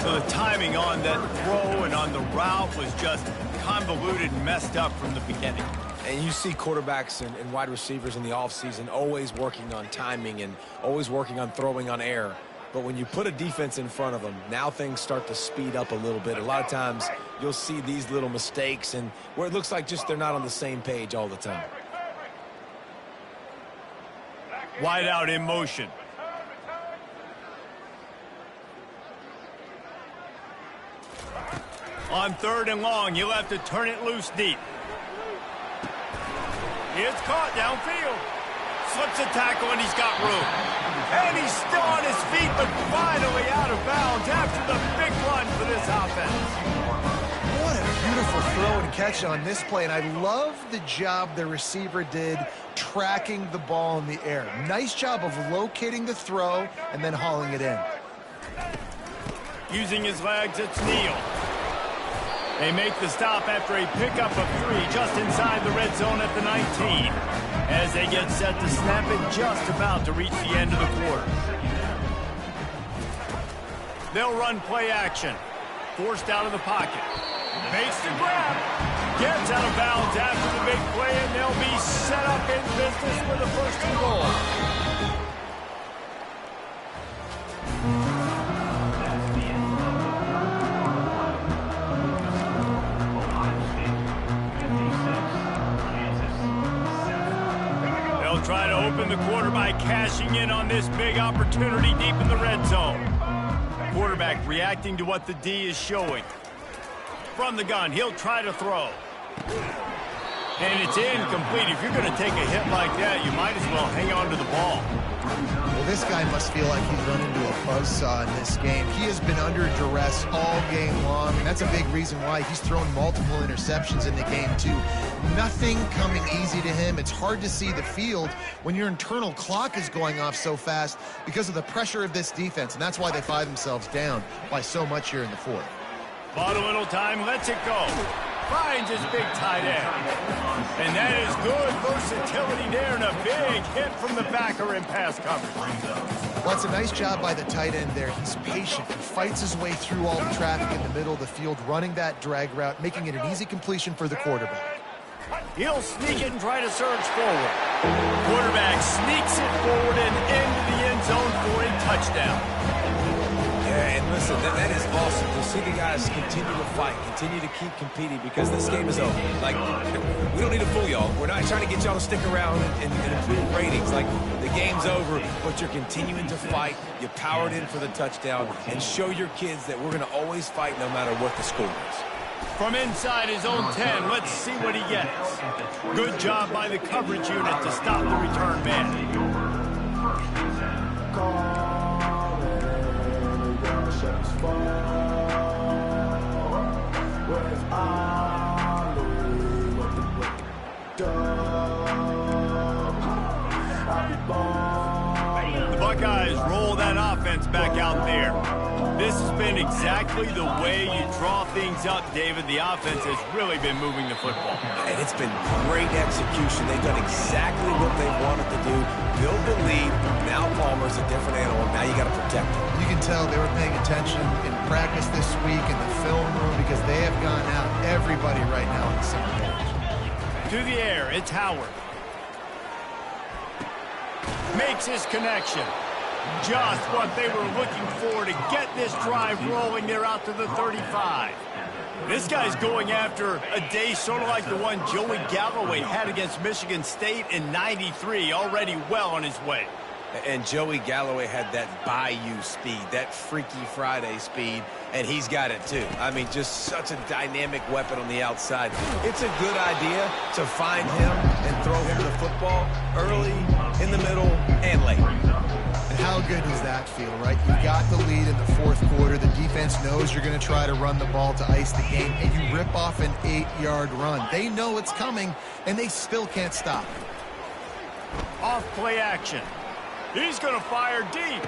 So the timing on that throw and on the route was just convoluted and messed up from the beginning. And you see quarterbacks and wide receivers in the offseason always working on timing and always working on throwing on air. But when you put a defense in front of them, now things start to speed up a little bit. A lot of times you'll see these little mistakes and where it looks like just they're not on the same page all the time. Wide out in motion. On 3rd and long, you'll have to turn it loose deep. It's caught downfield. Slips a tackle, and he's got room. And he's still on his feet, but finally out of bounds after the big run for this offense. What a beautiful throw and catch on this play, and I love the job the receiver did tracking the ball in the air. Nice job of locating the throw and then hauling it in. Using his legs, it's Neal. They make the stop after a pickup of 3 just inside the red zone at the 19. As they get set to snap it just about to reach the end of the quarter. They'll run play action. Forced out of the pocket. Makes the grab. Gets out of bounds after the big play, and they'll be set up in business with a 1st and goal. Try to open the quarter by cashing in on this big opportunity deep in the red zone. Quarterback reacting to what the D is showing. from the gun. He'll try to throw. And it's incomplete. If you're going to take a hit like that, you might as well hang on to the ball. Well, this guy must feel like he's run into a buzzsaw in this game. He has been under duress all game long, and that's a big reason why he's thrown multiple interceptions in the game, too. Nothing coming easy to him. It's hard to see the field when your internal clock is going off so fast because of the pressure of this defense, and that's why they find themselves down by so much here in the fourth. Bought a little time, lets it go. Finds his big tight end. And that is good versatility there and a big hit from the backer in pass coverage. Well, it's a nice job by the tight end there. He's patient. He fights his way through all the traffic in the middle of the field, running that drag route, making it an easy completion for the quarterback. He'll sneak it and try to surge forward. Quarterback sneaks it forward and into the end zone for a touchdown. Yeah, and listen, that is awesome to see the guys continue to fight, continue to keep competing, because this game is over. Like, we don't need to fool y'all. We're not trying to get y'all to stick around and improve ratings. Like, the game's over, but you're continuing to fight. You powered in for the touchdown, and show your kids that we're going to always fight no matter what the score is. From inside his own 10, let's see what he gets. Good job by the coverage unit to stop the return man. The Buckeyes roll that offense back out there. This has been exactly the way you draw things up, David. The offense has really been moving the football. And it's been great execution. They've done exactly what they wanted to do. Build the lead. Now Palmer's a different animal. Now you got to protect him. You can tell they were paying attention in practice this week in the film room because they have gone out everybody right now on the same page. To the air, it's Howard. Makes his connection. Just what they were looking for to get this drive rolling. They're out to the 35. This guy's going after a day sort of like the one Joey Galloway had against Michigan State in '93, already well on his way. And Joey Galloway had that Bayou speed, that Freaky Friday speed, and he's got it too. I mean, just such a dynamic weapon on the outside. It's a good idea to find him and throw him the football early, in the middle, and late. And how good does that feel, right? You got the lead in the fourth quarter. The defense knows you're going to try to run the ball to ice the game, and you rip off an 8-yard run. They know it's coming, and they still can't stop it. Off play action. He's going to fire deep.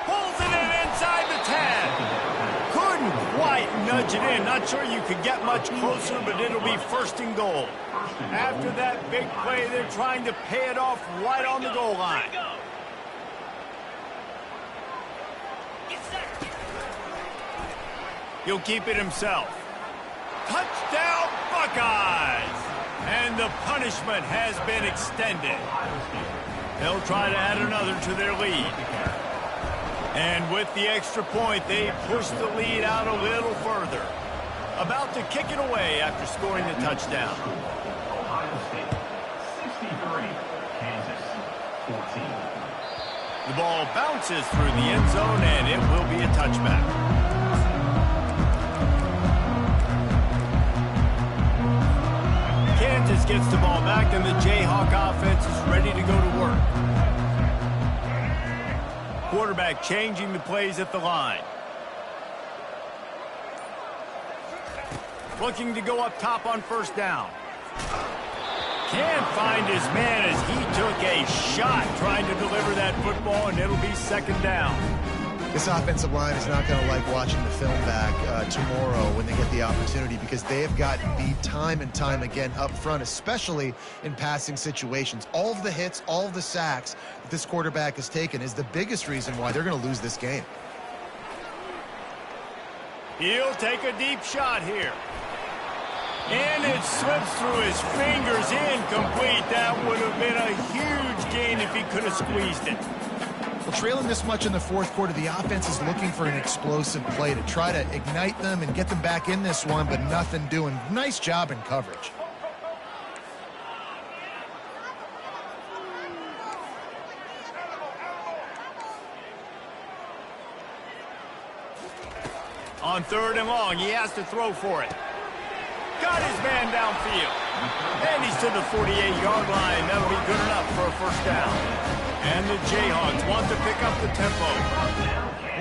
Pulls it in inside the 10. Couldn't quite nudge it in. Not sure you could get much closer, but it'll be first and goal. After that big play, they're trying to pay it off right on the goal line. He'll keep it himself. Touchdown, Buckeyes! And the punishment has been extended. They'll try to add another to their lead. And with the extra point, they push the lead out a little further. About to kick it away after scoring the touchdown. Ohio State, 63. Kansas, 14. The ball bounces through the end zone, and it will be a touchback. Kansas gets the ball back, and the Jayhawk offense is ready to go to work. Quarterback changing the plays at the line. Looking to go up top on first down. Can't find his man as he took a shot trying to deliver that football, and it'll be second down. This offensive line is not going to like watching the film back tomorrow when they get the opportunity because they have gotten beat time and time again up front, especially in passing situations. All of the hits, all of the sacks that this quarterback has taken is the biggest reason why they're going to lose this game. He'll take a deep shot here. And it slips through his fingers, incomplete. That would have been a huge gain if he could have squeezed it. Well, trailing this much in the fourth quarter, the offense is looking for an explosive play to try to ignite them and get them back in this one, but nothing doing. Nice job in coverage. On 3rd and long, he has to throw for it. Got his man downfield. And he's to the 48-yard line. That'll be good enough for a first down. And the Jayhawks want to pick up the tempo.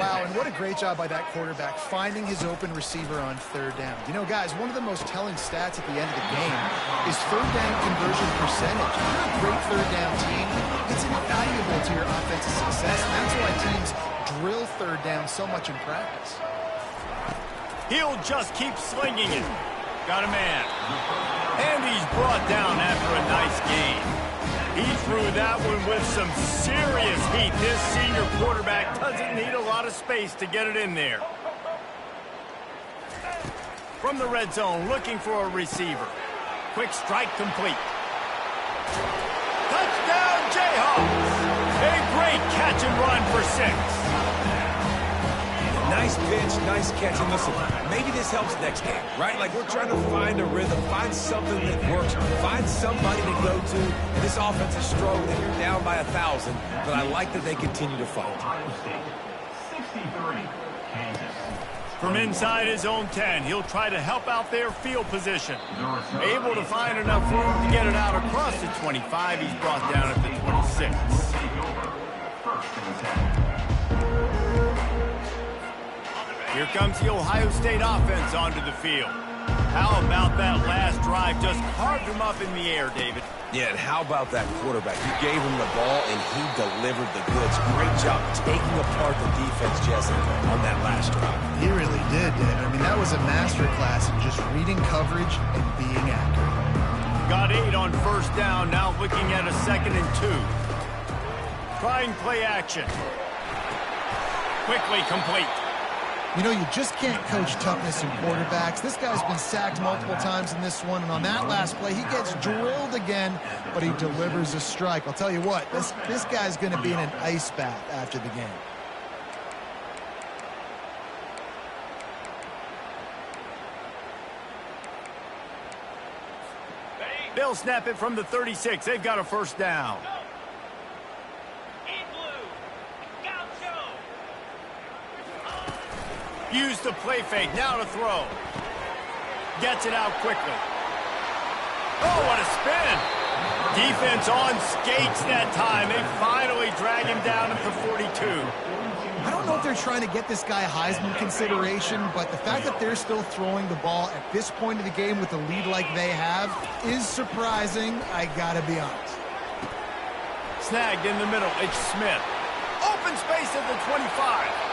Wow, and what a great job by that quarterback finding his open receiver on 3rd down. You know, guys, one of the most telling stats at the end of the game is 3rd down conversion percentage. If you're a great 3rd down team, it's invaluable to your offensive success, and that's why teams drill 3rd down so much in practice. He'll just keep slinging it. Got a man. And he's brought down after a nice gain. He threw that one with some serious heat. This senior quarterback doesn't need a lot of space to get it in there. From the red zone, looking for a receiver. Quick strike complete. Touchdown, Jayhawks! A great catch and run for 6. Nice pitch, nice catch. And listen, maybe this helps next game, right? Like, we're trying to find a rhythm, find something that works, find somebody to go to. And this offense is struggling. You're down by 1,000, but I like that they continue to fight. Ohio State, 63, Kansas. From inside his own 10, he'll try to help out their field position. Able to find enough room to get it out across the 25. He's brought down at the 26. First and 10. Here comes the Ohio State offense onto the field. How about that last drive? Just carved him up in the air, David. Yeah, and how about that quarterback? You gave him the ball, and he delivered the goods. Great job taking apart the defense, Jesse, on that last drive. He really did, David. I mean, that was a masterclass in just reading coverage and being accurate. Got 8 on 1st down, now looking at a 2nd and 2. Trying play action. Quickly complete. You know, you just can't coach toughness in quarterbacks. This guy's been sacked multiple times in this one, and on that last play, he gets drilled again, but he delivers a strike. I'll tell you what, this guy's going to be in an ice bath after the game. They'll snap it from the 36. They've got a 1st down. Use the play fake, now to throw. Gets it out quickly. Oh, what a spin. Defense on skates that time. They finally drag him down at the 42. I don't know if they're trying to get this guy Heisman consideration, but the fact that they're still throwing the ball at this point of the game with a lead like they have is surprising, I gotta be honest. Snagged in the middle, it's Smith. Open space at the 25.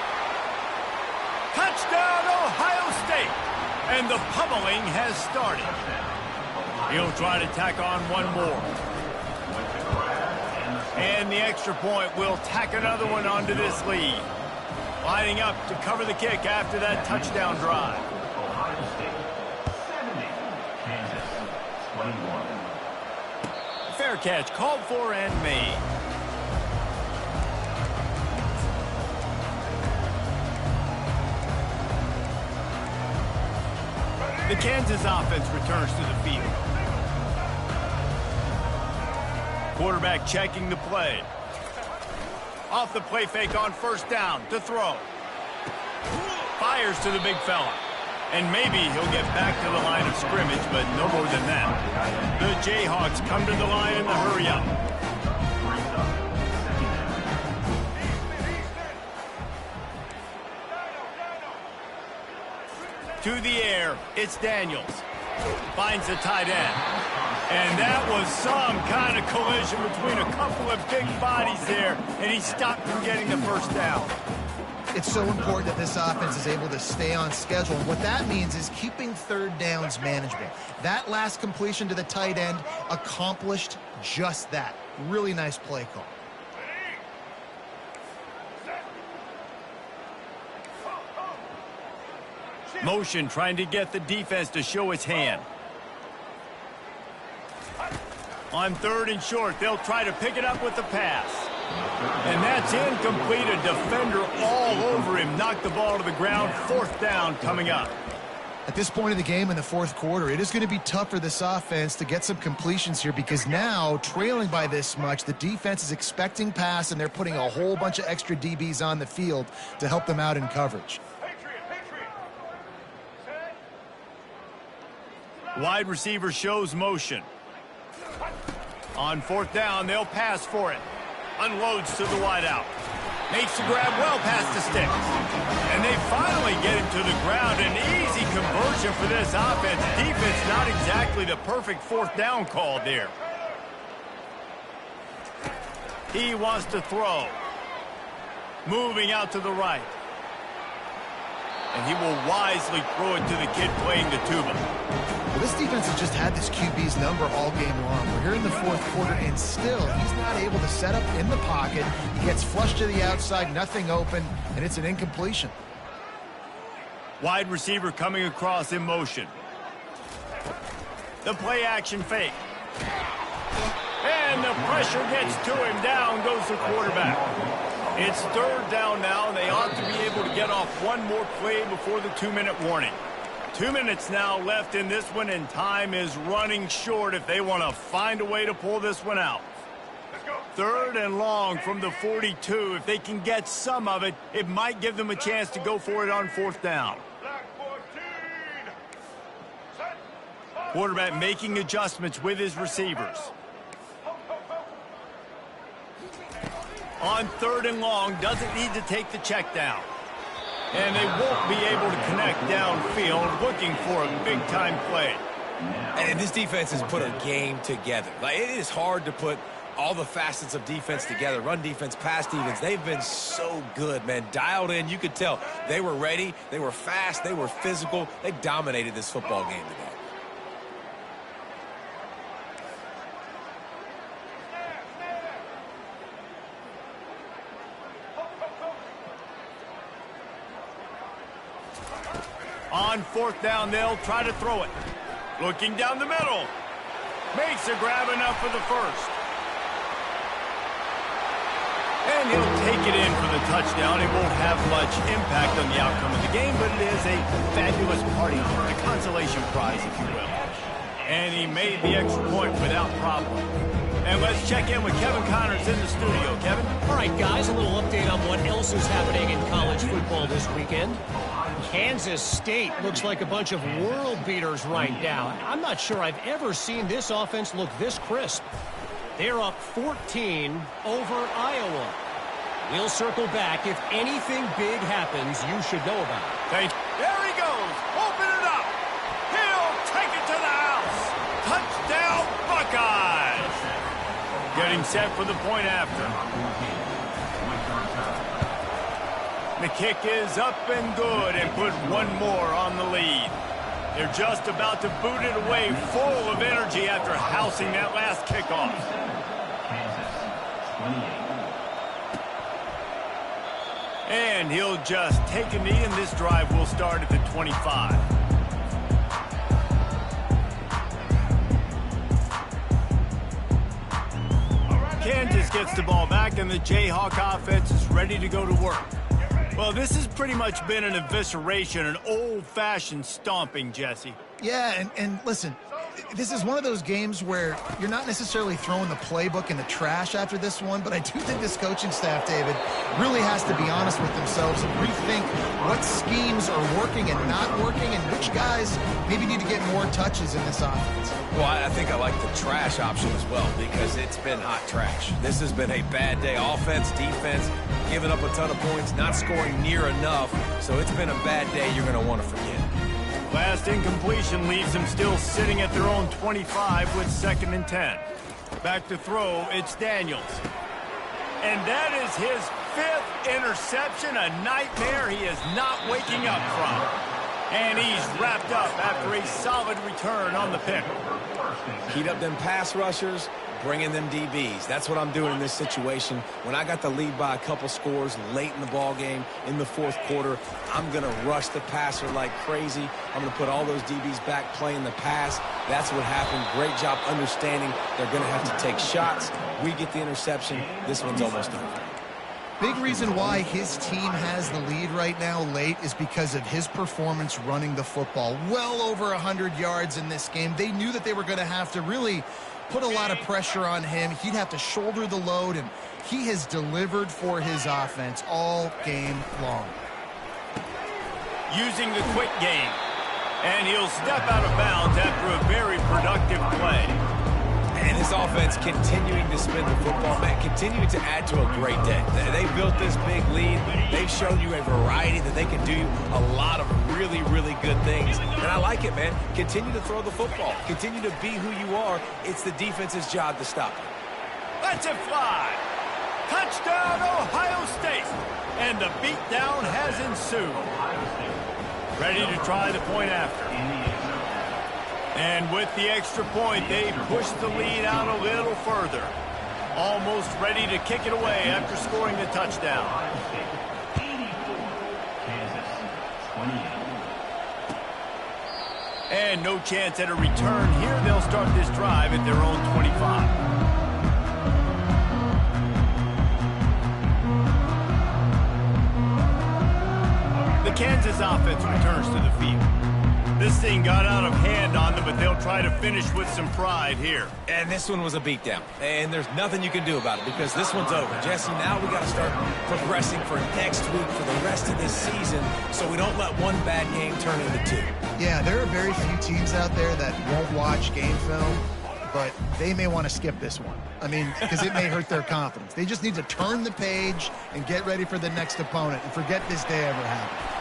Touchdown, Ohio State! And the pummeling has started. He'll try to tack on one more. And the extra point will tack another one onto this lead. Lining up to cover the kick after that touchdown drive. Ohio State, 70, Kansas, 21. Fair catch, called for and made. The Kansas offense returns to the field. Quarterback checking the play. Off the play fake on 1st down to throw. Fires to the big fella. And maybe he'll get back to the line of scrimmage, but no more than that. The Jayhawks come to the line in the hurry up. To the air, it's Daniels. Finds the tight end. And that was some kind of collision between a couple of big bodies there, and he stopped from getting the 1st down. It's so important that this offense is able to stay on schedule. And what that means is keeping 3rd downs manageable. That last completion to the tight end accomplished just that. Really nice play call. Motion trying to get the defense to show its hand. On 3rd and short, they'll try to pick it up with the pass. And that's incomplete. A defender all over him. Knocked the ball to the ground. 4th down coming up. At this point of the game in the 4th quarter, it is going to be tough for this offense to get some completions here because now, trailing by this much, the defense is expecting pass and they're putting a whole bunch of extra DBs on the field to help them out in coverage. Wide receiver shows motion. On fourth down, they'll pass for it. Unloads to the wideout. Makes the grab well past the sticks. And they finally get him to the ground. An easy conversion for this offense. Defense not exactly the perfect fourth down call there. He wants to throw. Moving out to the right. And he will wisely throw it to the kid playing the tuba. Well, this defense has just had this QB's number all game long. We're here in the fourth quarter, and still he's not able to set up in the pocket. He gets flushed to the outside, nothing open, and it's an incompletion. Wide receiver coming across in motion. The play action fake. And the pressure gets to him. Down goes the quarterback. It's third down now, and they ought to be able to get off one more play before the 2-minute warning. 2 minutes now left in this one, and time is running short if they want to find a way to pull this one out. Third and long from the 42. If they can get some of it, it might give them a chance to go for it on fourth down. Quarterback making adjustments with his receivers. On third and long, doesn't need to take the check down. And they won't be able to connect downfield, looking for a big-time play. And this defense has put a game together. Like, it is hard to put all the facets of defense together. Run defense, pass defense. They've been so good, man. Dialed in. You could tell they were ready. They were fast. They were physical. They dominated this football game today. On fourth down, they'll try to throw it. Looking down the middle. Makes a grab enough for the first. And he'll take it in for the touchdown. It won't have much impact on the outcome of the game, but it is a fabulous party, a consolation prize, if you will. And he made the extra point without problem. And let's check in with Kevin Connors in the studio. Kevin? All right, guys, a little update on what else is happening in college football this weekend. Kansas State looks like a bunch of world beaters right now. I'm not sure I've ever seen this offense look this crisp. They're up 14 over Iowa. We'll circle back. If anything big happens, you should know about it. Thank you. There he goes. Open it up. He'll take it to the house. Touchdown, Buckeyes. Getting set for the point after. The kick is up and good and put one more on the lead. They're just about to boot it away, full of energy after housing that last kickoff. And he'll just take a knee, and this drive will start at the 25. Kansas gets the ball back, and the Jayhawk offense is ready to go to work. Well, this has pretty much been an evisceration, an old-fashioned stomping, Jesse. Yeah, and listen, this is one of those games where you're not necessarily throwing the playbook in the trash after this one, but I do think this coaching staff, David, really has to be honest with themselves and rethink what schemes are working and not working and which guys maybe need to get more touches in this offense. Well, I think I like the trash option as well because it's been hot trash. This has been a bad day. Offense, defense, giving up a ton of points, not scoring near enough. So it's been a bad day you're going to want to forget. Last incompletion leaves them still sitting at their own 25 with 2nd and 10. Back to throw, it's Daniels. And that is his 5th interception, a nightmare he is not waking up from. And he's wrapped up after a solid return on the pick. Heat up them pass rushers, bring in them DBs. That's what I'm doing in this situation. When I got the lead by a couple scores late in the ball game, in the fourth quarter, I'm going to rush the passer like crazy. I'm going to put all those DBs back playing the pass. That's what happened. Great job understanding they're going to have to take shots. We get the interception. This one's almost over. Big reason why his team has the lead right now late is because of his performance running the football. Well over 100 yards in this game. They knew that they were going to have to really put a lot of pressure on him. He'd have to shoulder the load, and he has delivered for his offense all game long. Using the quick game. And he'll step out of bounds after a very productive play. And this offense continuing to spin the football, man, continuing to add to a great day. They built this big lead. They've shown you a variety that they can do a lot of really, really good things. And I like it, man. Continue to throw the football. Continue to be who you are. It's the defense's job to stop it. Let's it fly. Touchdown, Ohio State. And the beatdown has ensued. Ready to try the point after. And with the extra point, they push the lead out a little further. Almost ready to kick it away after scoring the touchdown. And no chance at a return here. They'll start this drive at their own 25. The Kansas offense returns to the field. This thing got out of hand on them, but they'll try to finish with some pride here. And this one was a beatdown. And there's nothing you can do about it because this one's over. Jesse, now we got to start progressing for next week for the rest of this season so we don't let one bad game turn into two. Yeah, there are very few teams out there that won't watch game film, but they may want to skip this one. I mean, because it may hurt their confidence. They just need to turn the page and get ready for the next opponent and forget this day ever happened.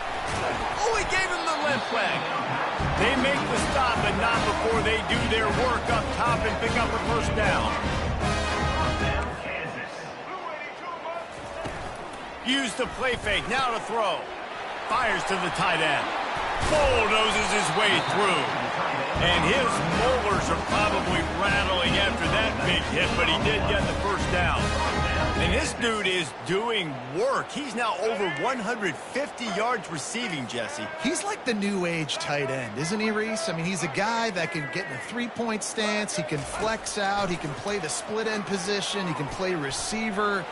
Oh, he gave him the left leg. They make the stop, but not before they do their work up top and pick up a first down. Use the play fake, now to throw. Fires to the tight end. Bulldozes his way through. And his molars are probably rattling after that big hit, but he did get the first down. And this dude is doing work. He's now over 150 yards receiving, Jesse. He's like the new age tight end, isn't he, Reese? I mean, he's a guy that can get in a three-point stance. He can flex out. He can play the split end position. He can play receiver.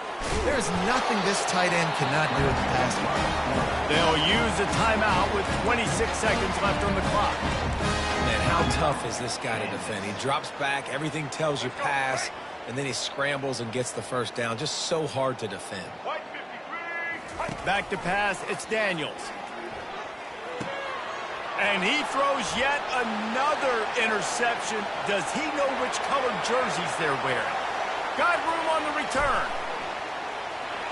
There's nothing this tight end cannot do in the passing game. They'll use a timeout with 26 seconds left on the clock. Man, how tough is this guy to defend? He drops back. Everything tells you pass. And then he scrambles and gets the first down. Just so hard to defend. Back to pass, it's Daniels. And he throws yet another interception. Does he know which colored jerseys they're wearing? Got room on the return.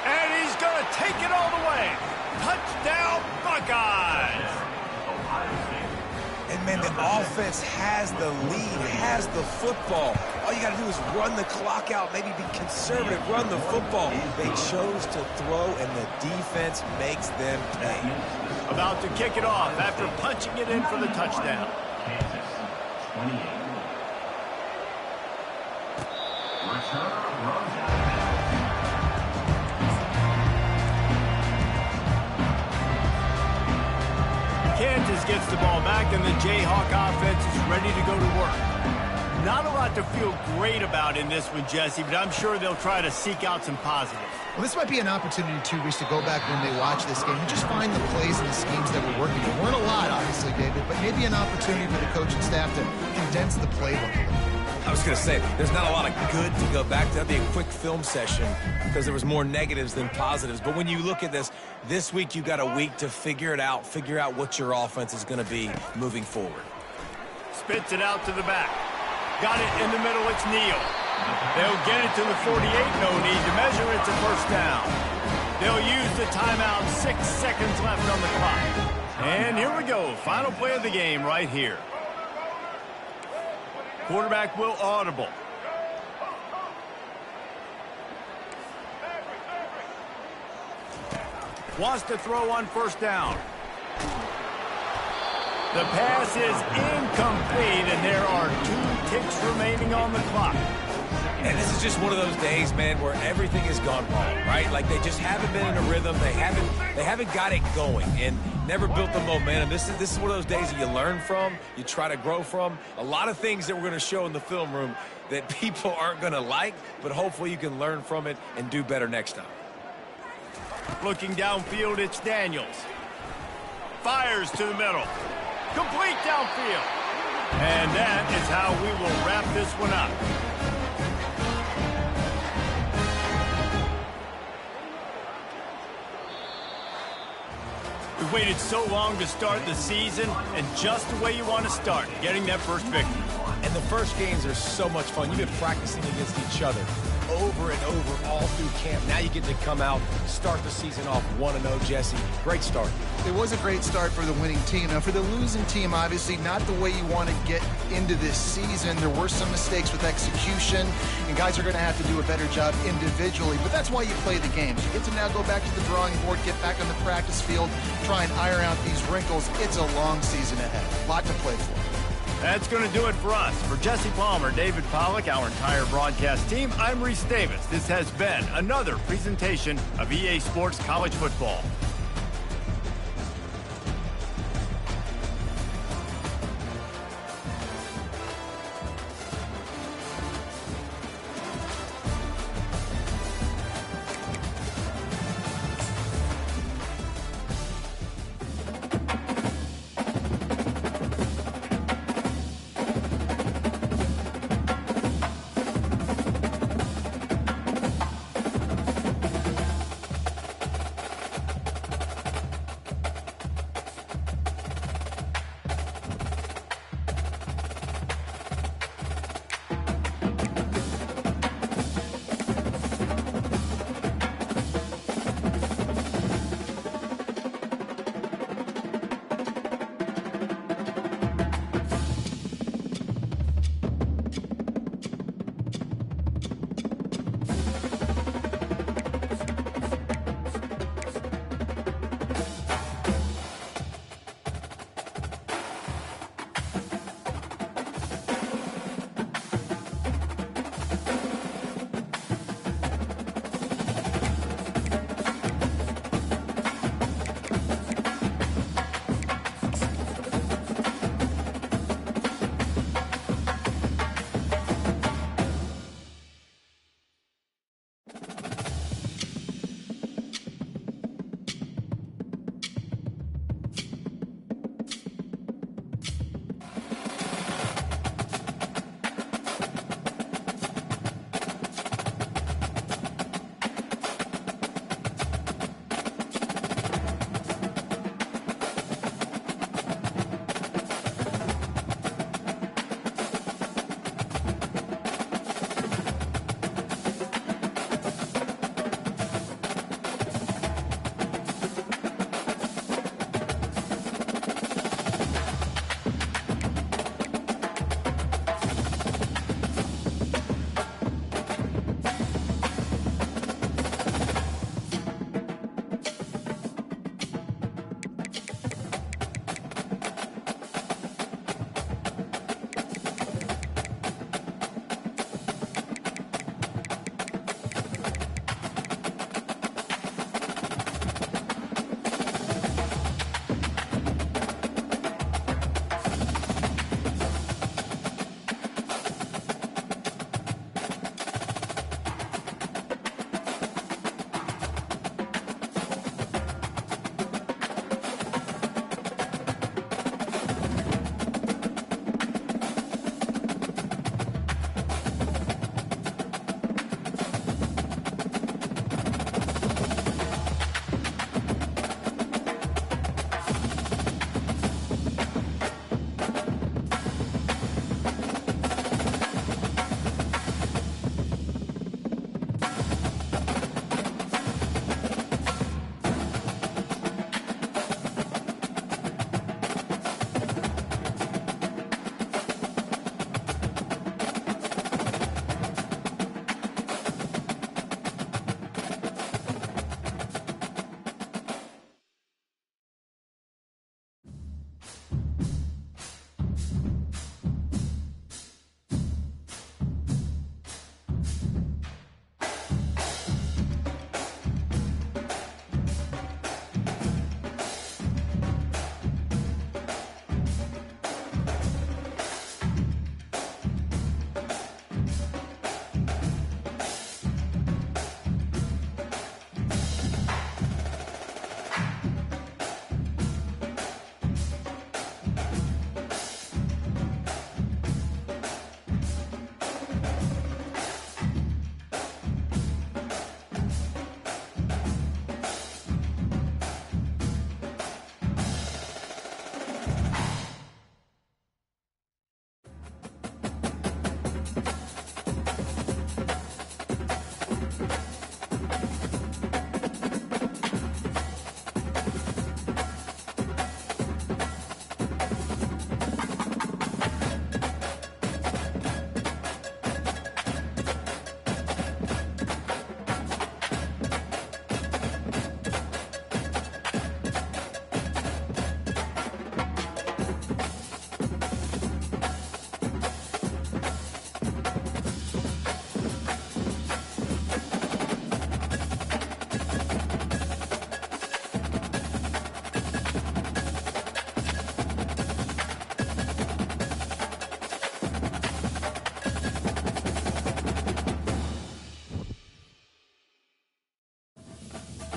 And he's going to take it all the way. Touchdown, Buckeyes! And, man, the offense has the lead, has the football. All you got to do is run the clock out, maybe be conservative, run the football. They chose to throw, and the defense makes them pay. About to kick it off after punching it in for the touchdown. Kansas, 28. Return runs out. Kansas gets the ball back, and the Jayhawk offense is ready to go to work. Not a lot to feel great about in this one, Jesse, but I'm sure they'll try to seek out some positives. Well, this might be an opportunity, too, Reese, to go back when they watch this game and just find the plays and the schemes that were working. There weren't a lot, obviously, David, but maybe an opportunity for the coaching staff to condense the playbook a little. I was going to say, there's not a lot of good to go back to. That'd be a quick film session because there was more negatives than positives. But when you look at this week, you got a week to figure it out, figure out what your offense is going to be moving forward. Spits it out to the back. Got it in the middle, it's Neal. They'll get it to the 48, no need to measure, it's a first down. They'll use the timeout, 6 seconds left on the clock. And here we go, final play of the game right here. Quarterback will audible. Wants to throw on first down. The pass is incomplete, and there are 2 ticks remaining on the clock. And this is just one of those days, man, where everything has gone wrong, right? Like they just haven't been in a rhythm. They haven't got it going and never built the momentum. This is one of those days that you learn from, you try to grow from. A lot of things that we're going to show in the film room that people aren't going to like, but hopefully you can learn from it and do better next time. Looking downfield, it's Daniels. Fires to the middle. Complete downfield. And that is how we will wrap this one up. waited so long to start the season, and just the way you want to start, getting that first victory. And the first games are so much fun. You've been practicing against each other over and over all through camp. Now you get to come out, start the season off 1-0, Jesse. Great start. It was a great start for the winning team. Now, for the losing team, obviously not the way you want to get into this season. There were some mistakes with execution, and guys are going to have to do a better job individually. But that's why you play the games. You get to now go back to the drawing board, get back on the practice field, try and iron out these wrinkles. It's a long season ahead. A lot to play for. That's going to do it for us. For Jesse Palmer, David Pollack, our entire broadcast team, I'm Reese Davis. This has been another presentation of EA Sports College Football.